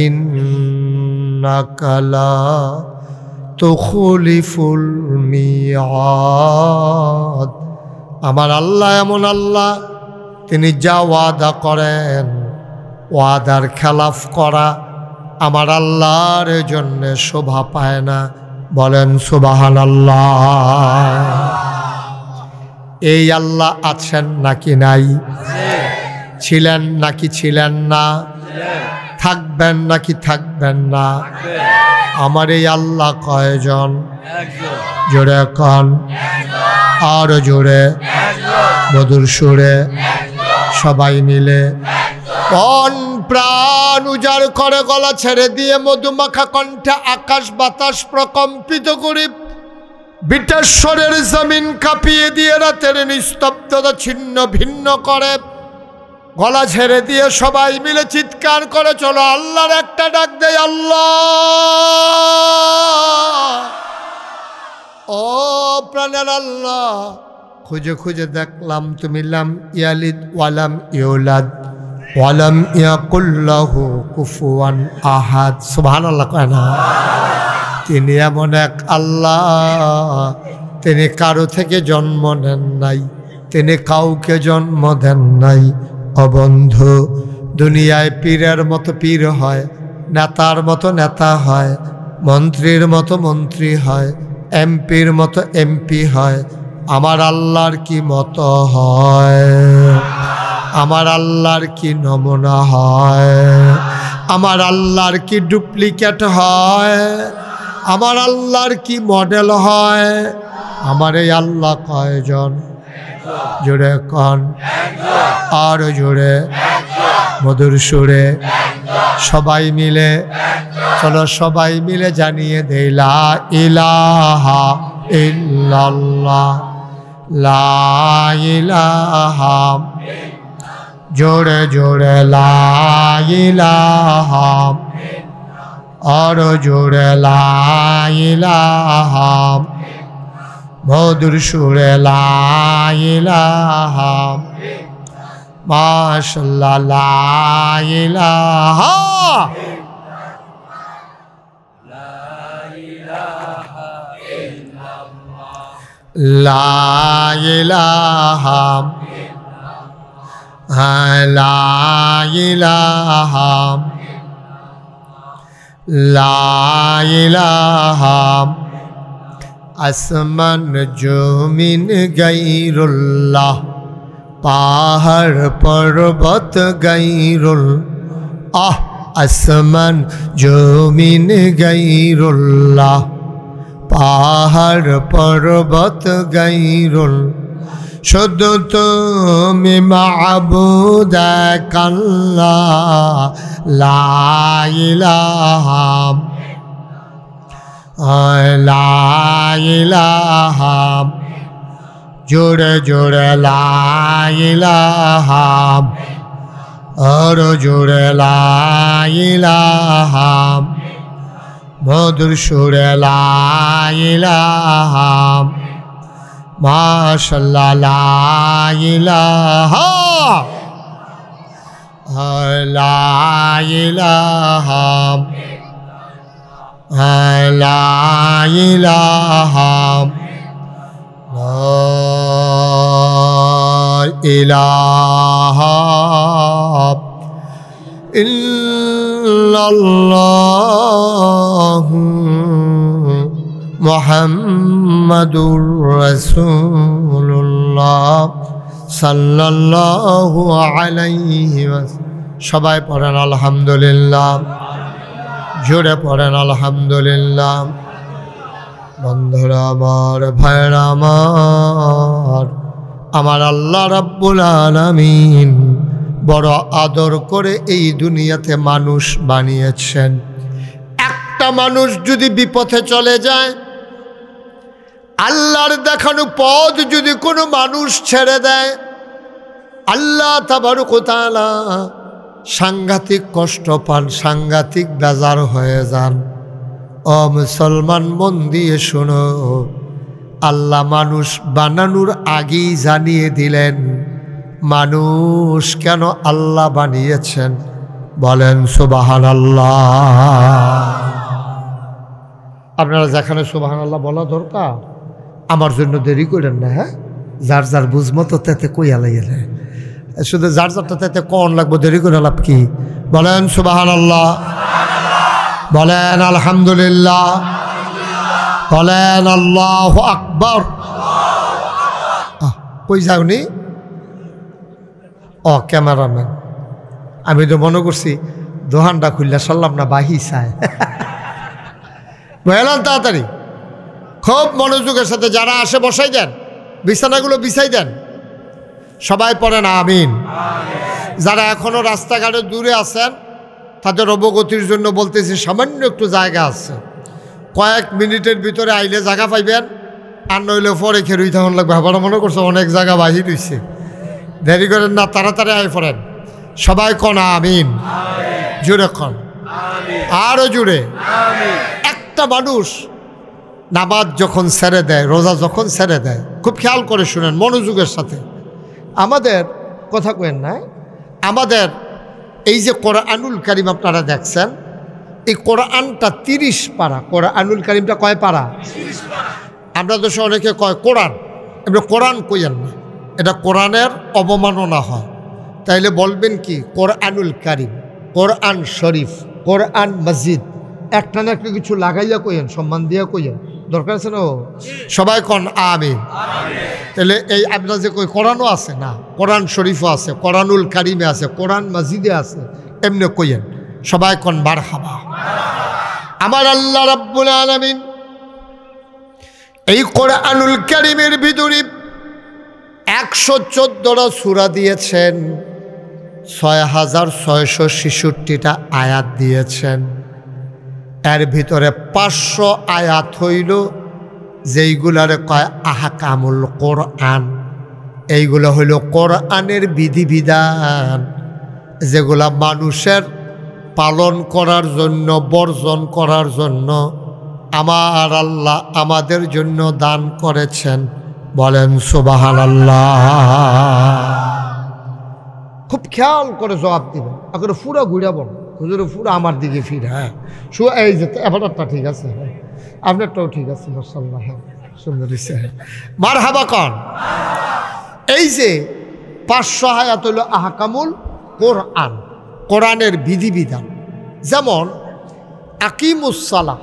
ইন্নাকা লা তুখলিফুল মিয়াদ। আমার আল্লাহ এমন আল্লাহ, তিনি যা ওয়াদা করেন, ওয়াদার খেলাফ করা আমার আল্লাহর জন্য শোভা পায় না। বলেন সুবহানাল্লাহ। এই আল্লাহ আছেন নাকি নাই? ছিলেন নাকি ছিলেন না? থাকবেন নাকি থাকবেন না? আমার এই আল্লাহ কয়জন? জোরে কন, আর জোরে, মধুর সুরে, সবাই মিলে মন প্রাণ উজাড় করে গলা ছেড়ে দিয়ে মধুমাখা কণ্ঠে আকাশ বাতাস প্রকম্পিত করে বিটেশ্বরের জমিন কাঁপিয়ে দিয়ে রাতের নিস্তব্ধতা ছিন্ন ভিন্ন করে গলা ছেড়ে দিয়ে সবাই মিলে চিৎকার করে চলো আল্লাহর একটা ডাক দেয়, আল্লাহ। ও প্রাণের আল্লাহ, খুঁজে খুঁজে দেখলাম তুমি লাম ইয়ালিদ ওয়ালাম ইউলাদ ওয়ালাম ইয়াকুল লাহু কুফুয়ান আহাদ। সুবহানাল্লাহ কয় না? তিনি এমন এক আল্লাহ, তিনি কারো থেকে জন্ম নেন নাই, তিনি কাউকে জন্ম দেন নাই। অবন্ধু, দুনিয়ায় পীরের মতো পীর হয়, নেতার মতো নেতা হয়, মন্ত্রীর মতো মন্ত্রী হয়, এমপির মতো এমপি হয়। আমার আল্লাহর কি মতো হয়? আমার আল্লাহর কি নমুনা হয়? আমার আল্লাহর কি ডুপ্লিকেট হয়? আমার আল্লাহর কি মডেল হয়? আমার এই আল্লাহ কয়জন? জোরে কন, আর জোরে, মধুর সুরে, সবাই মিলে চলো সবাই মিলে জানিয়ে দেই লা ইলাহা ইল্লাল্লাহ, লা ইলাহা, জোরে জোরে লা ইলাহা, আর জোরে লা ইলাহা মধুর সুরে লা ইলাহা মাশাআল্লাহ লা ইলাহা লা ইলাহা লা ইলাহা লা ইলাহা আসমান জমিন গায়রুল্লাহ পাহাড় পর্বত গায়রুল্লাহ আসমান জমিন গায়রুল্লাহ পাহাড় পর্বত গায়রুল্লাহ শুধু তুমি মাবুদ এক আল্লাহ লা ইলাহা লা ইলাহা জোরে জোরে লা ইলাহা আর জোরে লা ইলাহা মধুর সুরে লা ইলাহা মাশাআল্লাহ লা ইলাহা লা ইলাহা লা ইলাহা লা ইলাহা ইল্লাল্লাহু মুহাম্মাদুর রাসূলুল্লাহ সাল্লাল্লাহু আলাইহি ওয়াসাল্লাম। সবাই পড়েন আলহামদুলিল্লাহ, জোরে পড়েন আলহামদুলিল্লাহ। বন্ধুরা আমার, ভাইরা আমার আল্লাহ রাব্বুল আলামিন বড় আদর করে এই দুনিয়াতে মানুষ বানিয়েছেন। একটা মানুষ যদি বিপথে চলে যায়, আল্লাহর দেখানো পথ যদি কোনো মানুষ ছেড়ে দেয়, আল্লাহ তাবারক ওয়া তাআলা সাংঘাতিক কষ্ট পান, সাংঘাতিক বেজার হয়ে যান। ও মুসলমান, মন দিয়ে শোনো, আল্লাহ মানুষ বানানোর আগেই জানিয়ে দিলেন মানুষ কেন আল্লাহ বানিয়েছেন। বলেন সুবহানাল্লাহ। আপনারা যেখানে সুবহানাল্লাহ বলা দরকার, আমার জন্য দেরি করেন না। হ্যাঁ, যার যার বুঝমতো তাতে কইয়া লাইলে, শুধু যার যারটা তাতে কন লাগবো, দেরি করে লাভ কি? বলেন সুবহানাল্লাহ, বলেন আলহামদুলিল্লাহ, বলেন আল্লাহু আকবার। কই যাওনি? ও ক্যামেরাম্যান, আমি তো মনে করছি দোহানটা খুললে সারলাম না, বাহি চায়। বললাম তাড়াতাড়ি, খুব মনোযোগের সাথে যারা আসে বসাই দেন, বিছানাগুলো বিছাই দেন। সবাই পড়েন আমিন। যারা এখনো রাস্তাঘাটে দূরে আছেন তাদের অবগতির জন্য বলতেছি, সামান্য একটু জায়গা আছে, কয়েক মিনিটের ভিতরে আইলে জায়গা পাইবেন, আর নইলে পরে খেরুই তখন লাগবে। আবার মনে করছে অনেক জায়গা বাহির হইছে, দেরি করেন না, তাড়াতাড়ি আই পড়েন। সবাই কন আমিন, জোরে কন, আরো জোরে। একটা মানুষ নামাজ যখন ছেড়ে দেয়, রোজা যখন ছেড়ে দেয়, খুব খেয়াল করে শুনেন মনোযোগের সাথে। আমাদের কথা কেন নাই, আমাদের এই যে কোরআনুল কারীম আপনারা দেখছেন, এই কোরআনটা 30 পারা। কোরআনুল কারীমটা কয় পারা? আমরা দেশে অনেকে কয় কোরআন, এমনি কোরআন কইয়েন না, এটা কোরআনের অবমাননা হয়। তাইলে বলবেন কি? কোরআনুল কারীম, কোরআন শরীফ, কোরআন মসজিদ, একটা না একটা কিছু লাগাইয়া কইয়েন, সম্মান দিয়া কইয়েন, দরকার আছে না? সবাই কন আমিন। তাহলে এই আপনার যে কই কোরআনও আছে না, কোরআন শরীফও আছে, কোরআনুল কারীমে আছে, কোরআন মসজিদে আছে, এমনি কইয়েন। সবাই কন মারহাবা। আমার আল্লাহ রাব্বুল আলামিন এই কোরআনুল কারীমের ভিতরে 114টা সূরা দিয়েছেন, 6666টা আয়াত দিয়েছেন। এর ভিতরে 500 আয়াত হইল যেইগুলারে কয় আহকামুল কোরআন। এইগুলো হইল কোরআনের বিধিবিধান, যেগুলা মানুষের পালন করার জন্য, বর্জন করার জন্য আমার আল্লাহ আমাদের জন্য দান করেছেন। বলেন সুবহানাল্লাহ। খুব খেয়াল করে জবাব দিবেন, এখন পুরো ঘুরাবন, হুজুর পুরো আমার দিকে ফির। হ্যাঁ এই যে এবারটা ঠিক আছে, হ্যাঁ আপনারটাও ঠিক আছে, মাশাআল্লাহ, হ্যাঁ সুন্দর হয়েছে, মারহাবা কন। এই যে 500 আয়াত হলো আহকামুল কোরআন, কোরআনের বিধিবিধান। যেমন আকিমুস সালাহ,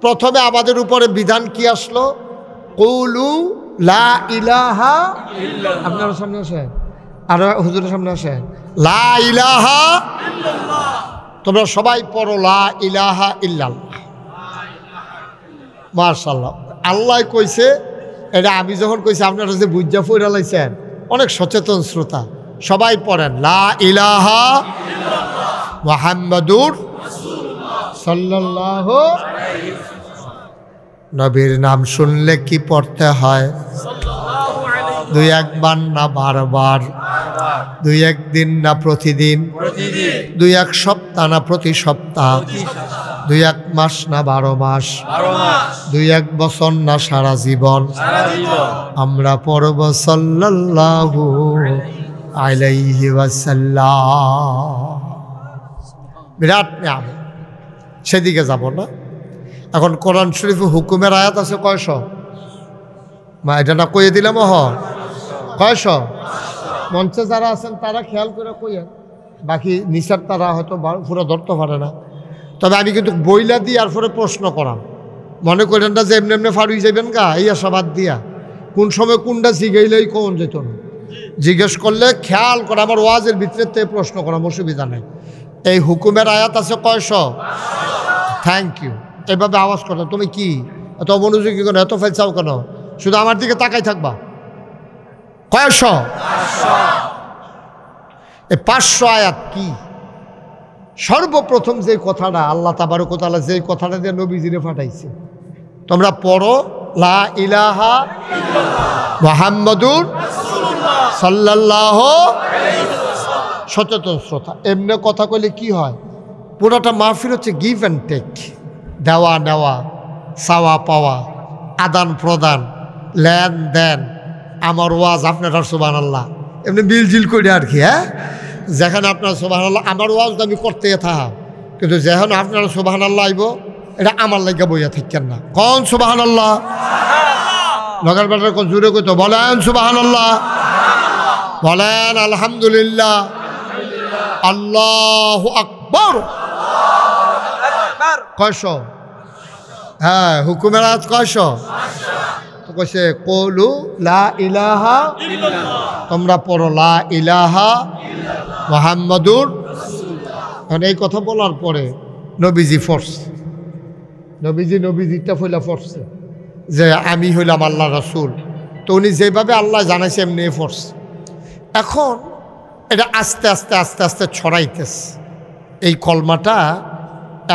প্রথমে আমাদের উপরে বিধান কি আসলো? কুলু লা ইলাহা ইল্লাল্লাহ। আপনার সামনে আসেন, আর হুজুরের সামনে আসেন, লা ইলাহা ইল্লাল্লাহ। তোমরা সবাই পড়ো লা ইলাহা ইল্লাল্লাহ। মাশাআল্লাহ, আল্লাহ কইছে এটা, আমি যখন কইছি আপনারা যে বুঝা ফইরা লাইছেন, অনেক সচেতন শ্রোতা, সবাই পড়েন লা ইলাহা ইল্লাল্লাহ মুহাম্মাদুর রাসূলুল্লাহ সাল্লাল্লাহু আলাইহি ওয়াসাল্লাম। নবীর নাম শুনলে কি পড়তে হয়? সাল্লাল্লাহু আলাইহি। 2-1 বার না বারবার? 2-1 দিন না প্রতিদিন? 2-1 সপ্তাহ না প্রতি সপ্তাহ? 2-1 মাস না 12 মাস? 2-1 বছর না সারা জীবন? আমরা পড়ব সাল্লাল্লাহু আলাইহি ওয়াসাল্লাম। বিরাট নিয়ামত, সেদিকে যাব না। এখন কোরআন শরীফে হুকুমের আয়াত আছে কয়শো? মা এটা না কইয়ে দিলাম, কয়শো? মঞ্চে যারা আছেন তারা খেয়াল করে কইয়েন, বাকি নিচার তারা হয়তো পুরো ধরতে পারে না। তবে আমি কিন্তু বইলা দিয়ে আর পরে প্রশ্ন করাম, মনে করেন না যে এমনি এমনি ফাড়ুই যাবেন গা, এই আশা বাদ দিয়া কোন সময় কোনটা জিগাইলেই কোন যেত না। জিজ্ঞেস করলে খেয়াল করে আমার ওয়াজের ভিতরে থেকে প্রশ্ন করাম, অসুবিধা নেই। এই হুকুমের আয়াত আছে কয়শো? Thank you. এভাবে আওয়াজ করো, তুমি কি এত মনোযোগী কেন, এত ফেলছাও কেন? শুধু আমার দিকে তাকাই থাকবা। কয়শো? এই 500 আয়াত কি? সর্বপ্রথম যে কথাটা আল্লাহ তাবারক ওয়া তাআলা যে কথাটা দিয়ে নবীজিরে পাঠাইছে, তোমরা পড়ো লা ইলাহা ইল্লাল্লাহ মুহাম্মাদুর রাসূলুল্লাহ সাল্লাল্লাহু আলাইহি ওয়াসাল্লাম। সচেতন শ্রোতা, এমনি কথা কইলে কি হয়? পুরোটা মাহফিল হচ্ছে গিভ অ্যান্ড টেক, দেওয়া নেওয়া, চাওয়া পাওয়া, আদান প্রদান, লেনদেন। আমার ওয়াজ আপনার সুবহানাল্লাহ, এমনি বিলজিল করে আর কি। হ্যাঁ, যেখানে আপনার সুবহানাল্লাহ, আমার ওয়াজ আমি করতে থাকা, কিন্তু যেখানে আপনার সুবহানাল্লাহ আইব, এটা আমার লাগে বইয়া থাকেন না। কোন সুবহানাল্লাহ? নগর বাজার কোন জুড়ে কইতো বলেন সুবহানাল্লাহ, বলেন আলহামদুলিল্লাহ, আল্লাহু আকবার। কয়শো? হ্যাঁ, হুকুমের আয়াত কয়শো? তো কইছে কুলু লা ইলাহা ইল্লাল্লাহ, তোমরা পড়ো লা ইলাহা ইল্লাল্লাহ মুহাম্মাদুর রাসূলুল্লাহ। এই কথা বলার পরে নবীজি ফোর্স, নবীজিটা ফইলা ফোর্সে যে আমি হইলাম আল্লাহ রাসূল। তো উনি যেভাবে আল্লাহ জানাইছে এমনি ফোর্স। এখন এটা আস্তে আস্তে আস্তে আস্তে ছড়াইতেছে এই কলমাটা।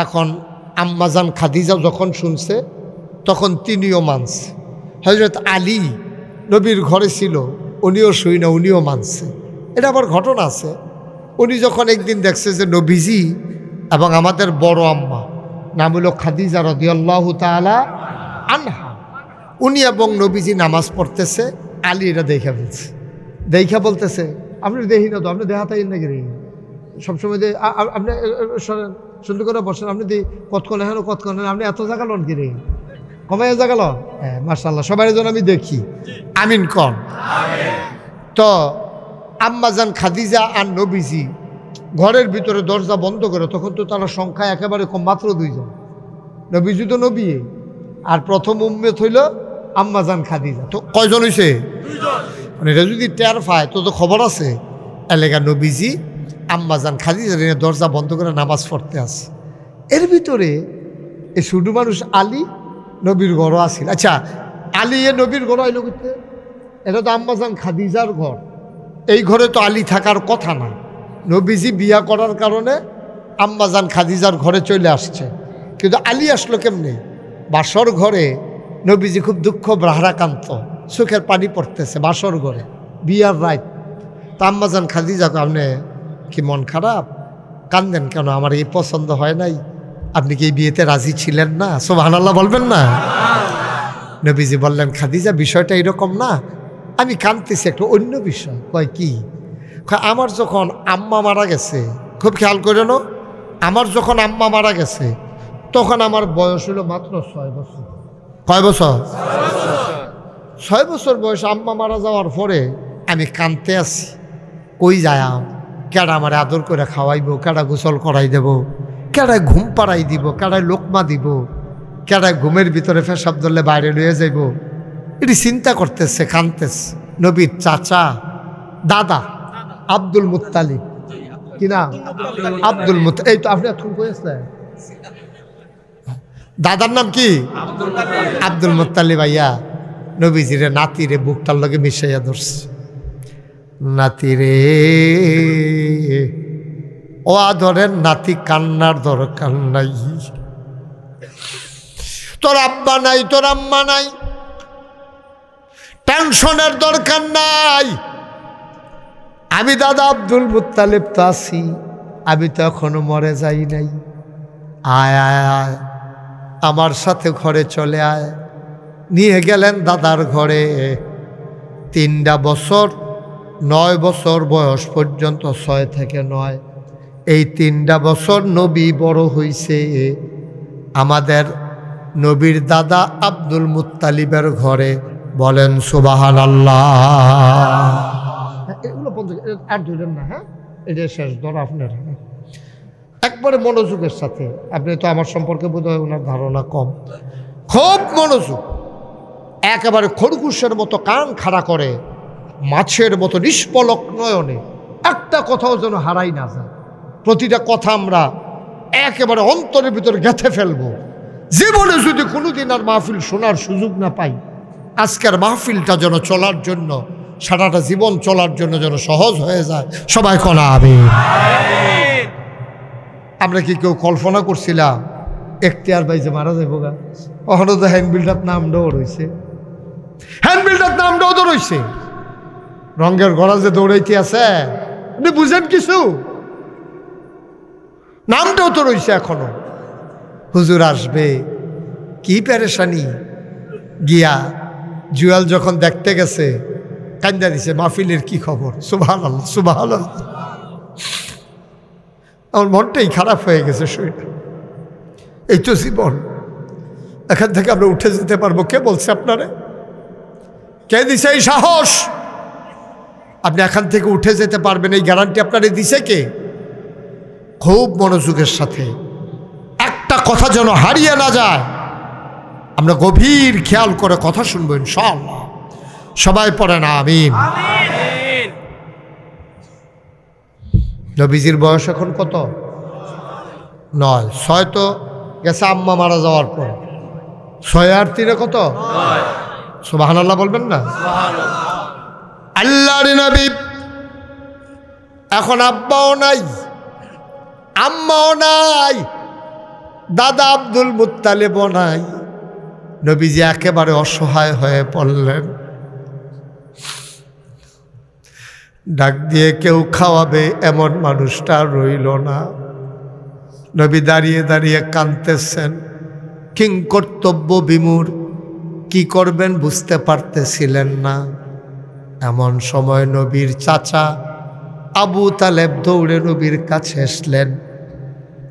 এখন আম্মাজান খাদিজা যখন শুনছে তখন তিনিও মানছে। হযরত আলী নবীর ঘরে ছিল, উনিও শুই না, উনিও মানছে। এটা আবার ঘটনা আছে। উনি যখন একদিন দেখছে যে নবীজি এবং আমাদের বড় আম্মা নাম হলো খাদিজা রাদিয়াল্লাহু তাআলা আনহা, উনি এবং নবীজি নামাজ পড়তেছে, আলী এটা দেখা ফেলছে। দেখা বলতেছে আপনি দেখি না তো, আপনি দেখাতাই না গিয়ে সবসময় আপনি সুন্দর করে বসেন, আপনি কতক্ষণ এখন কতক্ষণ আপনি এত জায়গা লন কিরে, কমাই জায়গা লন। হ্যাঁ মাশাআল্লাহ, সবাই যেন আমি দেখি, আমিন কন। তো আম্মাজান খাদিজা আর নবীজি ঘরের ভিতরে দরজা বন্ধ করে, তখন তো তারা সংখ্যা একেবারে কম, মাত্র 2 জন। নবীজি তো নবী, আর প্রথম উম্মত হইল আম্মাজান খাদিজা। তো কয়জন হয়েছে? 2 জন। মানে এটা যদি টের পায় তো খবর আছে। এলাকা নবীজি আম্মাজান খাদিজা দরজা বন্ধ করে নামাজ পড়তে আসে। এর ভিতরে এই শুধু মানুষ আলী নবীর ঘরও আসিল। আচ্ছা, আলী এ নবীর ঘর আইল করতে, এটা তো আম্মাজান খাদিজার ঘর। এই ঘরে তো আলী থাকার কথা না। নবীজি বিয়া করার কারণে আম্মাজান খাদিজার ঘরে চলে আসছে, কিন্তু আলী আসলো কেমনে? বাসর ঘরে নবীজি খুব দুঃখ ভারাক্রান্ত, চোখের পানি পড়তেছে বাসর ঘরে, বিয়ার রাত। তা আম্মাজান খাদিজা, আপনি কি মন খারাপ? কান্দেন কেন? আমার এই পছন্দ হয় নাই, আপনি কি এই বিয়েতে রাজি ছিলেন না? সুবহানাল্লাহ বলবেন না? নবীজি বললেন, খাদিজা বিষয়টা এরকম না, আমি কাঁদতেছি একটা অন্য বিষয়। কয় কি? আমার যখন আম্মা মারা গেছে, খুব খেয়াল করে না, আমার যখন আম্মা মারা গেছে তখন আমার বয়স হলো মাত্র 6 বছর। কয় বছর? 6 বছর বয়স। আম্মা মারা যাওয়ার পরে আমি কাঁদতে আছি, কই যায়াম, কেডা আমার আদর করে খাওয়াইব, কেডা গোসল করাই দেব, কেডায় ঘুম পাড়াই দিব, কেডায় লোকমা দিব, কেডায় ঘুমের ভিতরে পেশাব ধরলে বাইরে লয়ে যাইব, এটি চিন্তা করতেছে, কাঁদতেছে। নবীর চাচা দাদা আব্দুল মুত্তালিব, কিনা আব্দুল মুত্তালিব, এই তো আপনি এখন কইছেন দাদার নাম কি? Abdul Muttalib. ভাইয়া নবীজিরে নাতিরে বুকটার লগে মিশাইয়া ধরছে, নাতিরে ও আদরের নাতি, কান্নার দরকার নাই, তোর আব্বা নাই, তোর আম্মা নাই, টেনশনের দরকার নাই, আমি দাদা আব্দুল মুত্তালিব তো আছি, আমি তো এখনো মরে যাই নাই, আয় আয় আয় আমার সাথে ঘরে চলে আয়। নিয়ে গেলেন দাদার ঘরে। 3টা বছর, 9 বছর বয়স পর্যন্ত, 6 থেকে 9, এই 3টা বছর নবী বড় হইছে আমাদের নবীর দাদা আব্দুল মুত্তালিবের ঘরে। বলেন সুবহানাল্লাহ। এগুলো আর ধরেন না, হ্যাঁ এটা শেষ ধর আপনার, একবারে মনোযোগের সাথে। আপনি তো আমার সম্পর্কে বোধহয় ওনার ধারণা কম, খুব মনোযোগ, একেবারে খরগোশের মতো কান খাড়া করে, মাছের মতো নিষ্পলক নয়নে একটা কথাও যেন হারাই না যায়। প্রতিটা কথা আমরা একেবারে অন্তরের ভিতরে গেঁথে ফেলবো। জীবনে যদি কোনোদিন আর মাহফিল শোনার সুযোগ না পাই, আজকের মাহফিলটা যেন চলার জন্য, সারাটা জীবন চলার জন্য যেন সহজ হয়ে যায়। সবাই কোন আমিন। আমরা কি কেউ কল্পনা করছিলাম এখতিয়ার ভাই যে মারা যাবো গা? ওখানে তো হ্যান্ডবিলটার নামটাও রয়েছে, হ্যান্ডবিলটার নামটাও তো রয়েছে, রঙের গড়া যে দৌড়াইতে আছে, আপনি বুঝেন কিছু? নামটাও তো রয়েছে এখনো। হুজুর আসবে, কি পেরেশানি। গিয়া জুয়েল যখন দেখতে গেছে কান্দা দিছে, মাহফিলের কি খবর? সুবহানাল্লাহ সুবহানাল্লাহ। আমার মনটাই খারাপ হয়ে গেছে শরীরটা। এই তো জীবন, এখান থেকে আমরা উঠে যেতে পারবো? কে বলছে আপনারে? কে দিছে এই সাহস? আপনি এখান থেকে উঠে যেতে পারবেন এই গ্যারান্টি আপনারে দিছে কে? খুব মনোযোগের সাথে একটা কথা যেন হারিয়ে না যায়, আমরা গভীর খেয়াল করে কথা শুনবো ইনশাআল্লাহ। সবাই পড়েন আমিন। নবীজির বয়স এখন কত? 9। 6 তো গেছে আম্মা মারা যাওয়ার পর। 6 আর 3 কত? সুবহানাল্লাহ বলবেন না? আল্লাহর নবী এখন আব্বাও নাই, আম্মাও নাই, দাদা আব্দুল মুত্তালিবও নাই। নবীজি একেবারে অসহায় হয়ে পড়লেন। ডাক দিয়ে কেউ খাওয়াবে এমন মানুষটা রইল না। নবী দাঁড়িয়ে দাঁড়িয়ে কাঁদতেছেন, কিং কর্তব্য বিমূর, কি করবেন বুঝতে পারতেছিলেন না। এমন সময় নবীর চাচা আবু তালেব দৌড়ে নবীর কাছে আসলেন,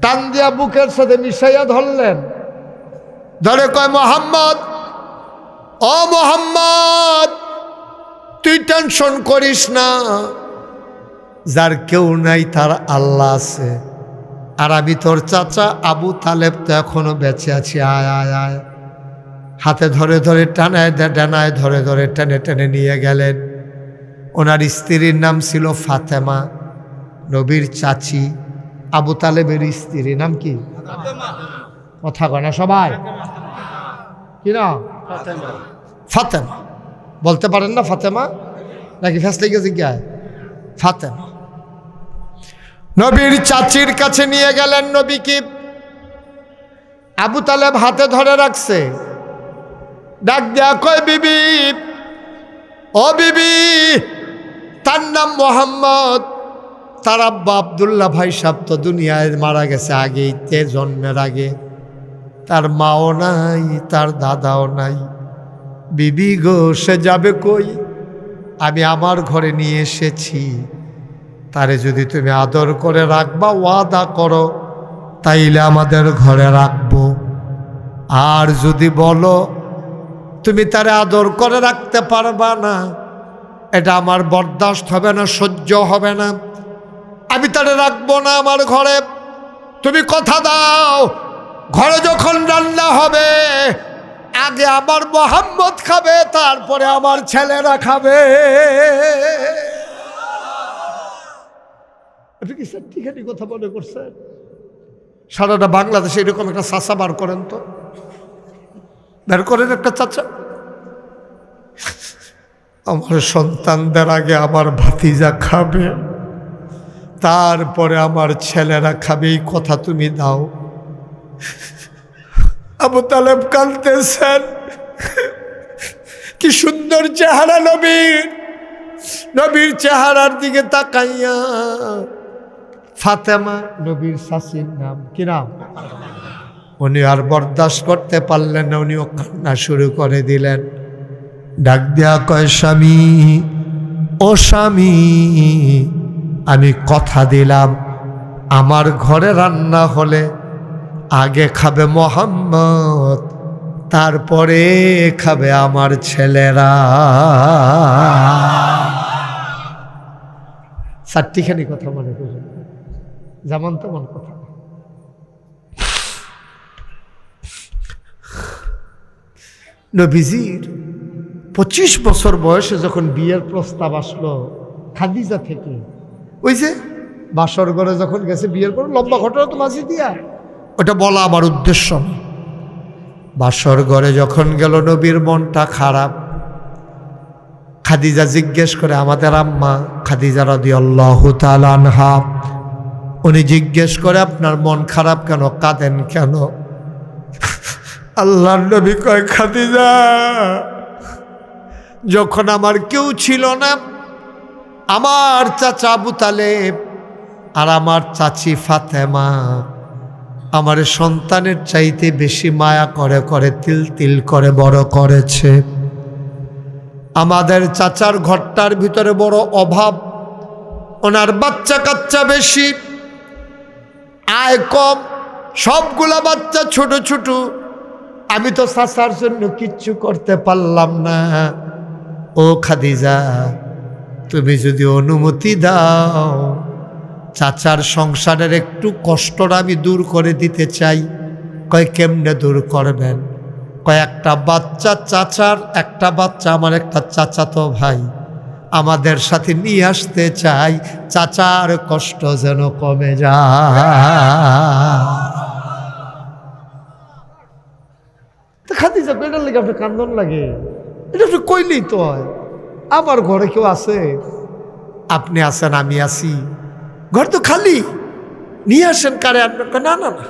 টান দিয়া বুকের সাথে মিশাইয়া ধরলেন, ধরে কয়, মোহাম্মদ, ও মোহাম্মদ, তুই টেনশন করিস না, যার কেউ নাই তার আল্লাহ আছে, আর আমি তোর চাচা আবু তালেব তো এখনো বেঁচে আছি, আয় আয় আয়। হাতে ধরে ধরে টানায় ডানায় ধরে ধরে টেনে টেনে নিয়ে গেলেন। ওনার স্ত্রীর নাম ছিল ফাতেমা, নবীর চাচি আবু তালেবের স্ত্রীর নাম কি? কথা কয় না সবাই? কি না? ফাতেমা। বলতে পারেন না ফাতেমা? নাকি ফেসলে গেছে কি? ফাতেমা। নবীর চাচির কাছে নিয়ে গেলেন নবীকে। আবু তালেব হাতে ধরে রাখছে, ডাক দেয়া কয়, বিবি, ও বিবি, তার নাম মোহাম্মদ, তার আব্বা আব্দুল্লাহ ভাই সাহেব তো দুনিয়ায় মারা গেছে আগেই, তে জন্মের আগে। তার মাও নাই, তার দাদাও নাই। বিবি গো, সে যাবে কই? আমি আমার ঘরে নিয়ে এসেছি, তারে যদি তুমি আদর করে রাখবা, ওয়াদা করো, তাইলে আমাদের ঘরে রাখবো। আর যদি বলো তুমি তারে আদর করে রাখতে পারবা না, এটা আমার বরদাস্ত হবে না, সহ্য হবে না, আমি তারে রাখবো না আমার ঘরে। তুমি কথা দাও, ঘরে যখন রান্না হবে আগে আমার মোহাম্মদ খাবে, তারপরে আমার ছেলেরা খাবে। আপনি কি সত্যিখানি কথা মনে করছেন? সারাটা বাংলাদেশে এরকম একটা চাচা বার করেন তো, বের করেন একটা চাচা। আমার সন্তানদের আগে আমার ভাতিজা খাবে, তারপরে আমার ছেলেরা খাবে, এই কথা তুমি দাও। আবু তালেব কাঁদতেছেন। কি সুন্দর চেহারা নবীর, নবীর চেহারার দিকে তাকাইয়া। ফাতেমা নবীর শাশির নাম, কি নাম? উনি আর বরদাস্ত করতে পারলেন না, উনিও কান্না শুরু করে দিলেন। ডাক দিয়া কয়, স্বামী, ও স্বামী, আমি কথা দিলাম আমার ঘরে রান্না হলে আগে খাবে মোহাম্মদ, তারপরে খাবে আমার ছেলেরা। চারটিখানি কথা মনে করুন, যেমন তেমন কথা। নবীজির 25 বছর বয়সে যখন বিয়ের প্রস্তাব আসলো খাদিজা থেকে, ওই যে বাসর ঘরে যখন গেছে বিয়ের পর, লম্বা ঘটনা তো মাঝে দিয়া, ওটা বলা আমার উদ্দেশ্য না। বাসর ঘরে যখন গেল, নবীর মনটা খারাপ। খাদিজা জিজ্ঞেস করে, আমাদের আম্মা খাদিজা রাদিয়াল্লাহু তাআলা আনহা, উনি জিজ্ঞেস করে, আপনার মন খারাপ কেন, কাঁদেন কেন? আল্লাহর নবী কয়, খাদিজা, যখন আমার কেউ ছিল না, আমার চাচা আবু তালেব আর আমার চাচি ফাতেমা আমার সন্তানের চাইতে বেশি মায়া করে করে তিল তিল করে বড় করেছে। আমাদের চাচার ঘরটার ভিতরে বড় অভাব, ওনার বাচ্চা কাচ্চা বেশি, আয় কম, সবগুলা বাচ্চা ছোট ছোট। আমি তো চাচার জন্য কিচ্ছু করতে পারলাম না। ও খাদিজা, তুমি যদি অনুমতি দাও, চাচার সংসারের একটু কষ্টটা আমি দূর করে দিতে চাই। কয়, কেমনে দূর করবেন? কয়, একটা বাচ্চা চাচার, একটা বাচ্চা আমার একটা চাচাতো ভাই, আমাদের সাথে নিয়ে আসতে চাই, চাচার কষ্ট যেন কমে যায়। খাদিজা, এটার লেগে আপনার কান্দন লাগে? এটা আপনি কইলেই তো হয়। আমার ঘরে কেউ আছে? আপনি আছেন, আমি আছি, ঘর তো খালি, নিয়ে আসেন, কারে আনবেন? না না না,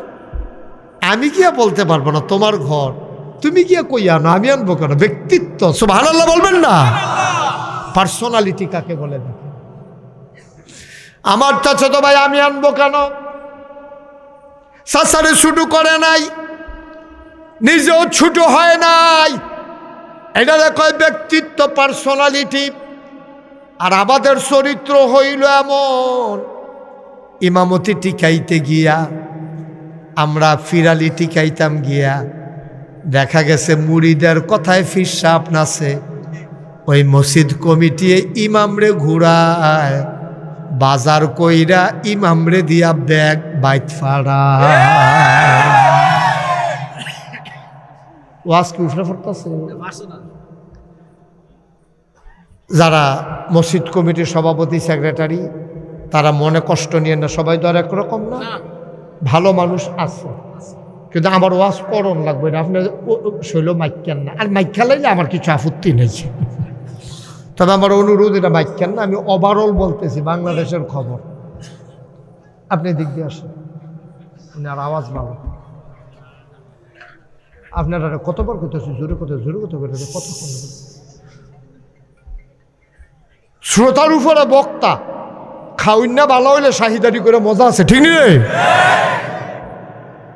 আমি গিয়া বলতে পারবো না, তোমার ঘর, তুমি গিয়া কই আনো, আমি আনবো কেন? ব্যক্তিত্ব, সুবহানাল্লাহ বলবেন না? পার্সোনালিটি কাকে বলে দেখেন। আমার চাচাতো ভাই আমি আনবো কেন? চাচারে শুরু করে নাই, নিজেও ছোট হয় নাই, এটা কয় ব্যক্তিত্ব, পার্সোনালিটি। আর আমাদের চরিত্র হইল এমন, ইমামতি টিকাইতে গিয়া আমরা ফিরালি টিকাইতাম গিয়া, দেখা গেছে মুরিদের কথায় ফিরসাপ নাছে, ওই মসজিদ কমিটি ইমামরে ঘুরায়, বাজার কইরা ইমামরে দিয়া ব্যাগ বাইত ফাড়া। ওয়াজ কি উফরে পড়তেছে? যারা মসজিদ কমিটির সভাপতি, সেক্রেটারি, তারা মনে কষ্ট নিয়ে না, সবাই তো আর একরকম না, ভালো মানুষ আছে, কিন্তু আমার ওয়াজ করণ লাগবে না, আপনি শৈল মাইকেন না। আর মাইক খেলাইলে আমার কিছু আপত্তি নেই, তবে আমার অনুরোধ, এটা মাইকেন না, আমি ওভারঅল বলতেছি বাংলাদেশের খবর। আপনি দিক দিয়ে আসেন, আর আওয়াজ ভালো। আপনারা কতবার করতেছি, জোরে কথা, জোরে কথা করে কতক্ষণ? শ্রোতার উপরে বক্তা, খাউন না ভালো হইলে শাহিদারি করে মজা আছে, ঠিক নেই?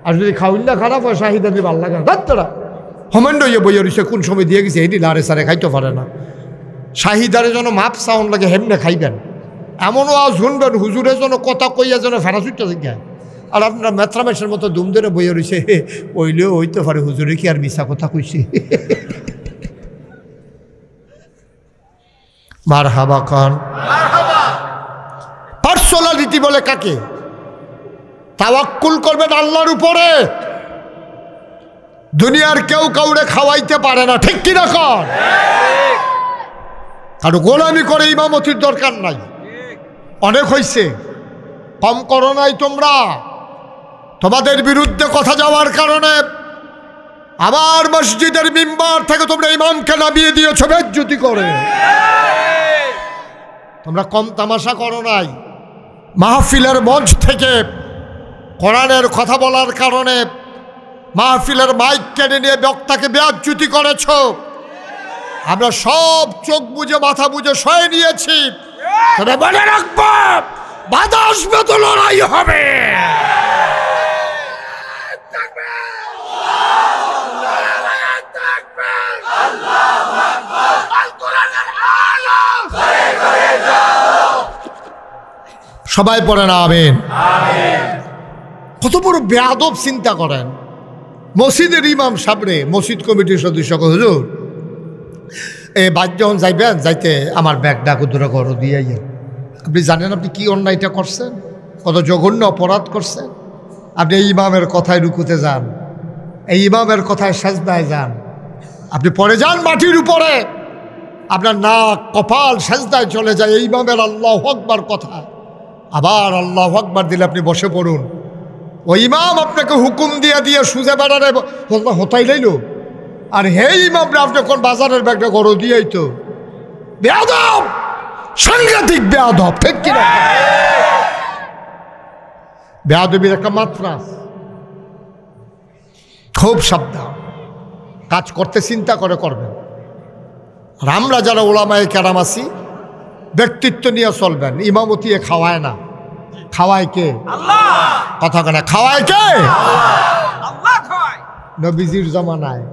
আর যদি খাউন না খারাপ হয় শাহিদারি ভাল লাগে না। তারা হমেন্ড ইয়ে বইয়া রয়েছে কোন সময় দিয়ে গেছে এটি লারে সারে খাইতে পারে না। শাহিদারে যেন মাপ সাউন্ড লাগে হেমনে খাইবেন, এমনও আজ শুনবেন হুজুরের জন্য কথা কইয়া যেন ফেরাসুটটা শিখায়। আর আপনার মেথ্রামেশের মতো দুম ধরে বইয়া রয়েছে, ওইলেও হইতে পারে হুজুরে কি আর মিশা কথা কইছে। মারহাবা খান। পার্সোনালিটি বলে কাকে? তাওয়াক্কুল করবেন আল্লাহর উপরে। দুনিয়ার কেউ কাউরে খাওয়াইতে পারে না, ঠিক কিনা কর? কারণ গোলামি করে ইমামতির দরকার নাই, অনেক হইছে, কম করো নাই তোমরা। তোমাদের বিরুদ্ধে কথা যাওয়ার কারণে আবার মসজিদের মিম্বার থেকে তোমরা ইমামকে নামিয়ে দিয়েছো বেজ্জতি করে। তোমরা কম তামাশা করো নাই। মাহফিলের মঞ্চ থেকে কোরআনের কথা বলার কারণে মাহফিলের মাইক কেড়ে নিয়ে বক্তাকে বেজ্জতি করেছ। আমরা সব চোখ বুঝে মাথা বুঝে সয়ে নিয়েছি। মনে রাখবো, বাধা আসবে তো লড়াই হবে। সবাই পড়ে না আমিন। কত বড় বেয়াদব চিন্তা করেন। মসজিদের ইমাম সামনে মসজিদ কমিটির সদস্য হুজুর এই বাদ যখন যাইবেন, যাইতে আমার ব্যাগটা দূরে করো দিয়ে। আপনি জানেন আপনি কি অন্যায়টা করছেন, কত জঘন্য অপরাধ করছেন। আপনি এই ইমামের কথায় রুকুতে যান, এই ইমামের কথায় সেজদায় যান, আপনি পরে যান মাটির উপরে, আপনার নাক কপাল সেজদায় চলে যায় এই ইমামের আল্লাহু আকবার কথা। আবার আল্লাহু আকবার দিলে আপনি বসে পড়ুন। ওই ইমাম আপনাকে হুকুম দিয়ে সুজে বেড়ারে হতাই লাইল, আর হে ইমাম আপনি কোন বাজারের ব্যাগটা গড়ো দিয়েই তো। বেয়াদব, সাংঘাতিক বেয়াদব, ঠিক কিনা? বেয়াদবির একটা মাত্রা, খুব সাবধান। কাজ করতে চিন্তা করে করবেন। আর আমরা যারা ওলামায়ে কেরাম আছি, ব্যক্তিত্ব নিয়ে চলবেন। ইমামতি খাওয়ায় না, খাওয়ায় কে? আল্লাহ। কথা কেনা খাওয়ায় কে? আল্লাহ খাওয়ায়। নবীজির জামানায়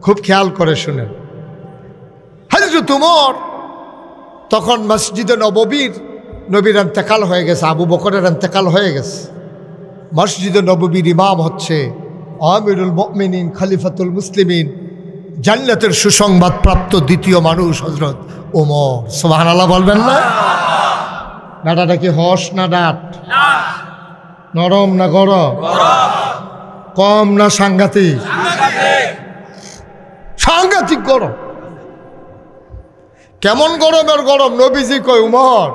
খুব খেয়াল করে শুনেন, হযরত ওমর তখন মসজিদে নববীর নবীর ইন্তেকাল হয়ে গেছে, আবু বকরের ইন্তেকাল হয়ে গেছে। মসজিদে নববীর ইমাম হচ্ছে আমিরুল মুমিনিন, খলিফাতুল মুসলিমিন, জান্নাতের সুসংবাদ প্রাপ্ত দ্বিতীয় মানুষ হযরত ওমর। সুবহানাল্লাহ বলবেন না? ডাটাটা কি হস না ডাট? নরম না গরম? কম না সাংঘাতিক? সাংঘাতিক গরম। কেমন গরমের গরম? নবীজি কয়, উমর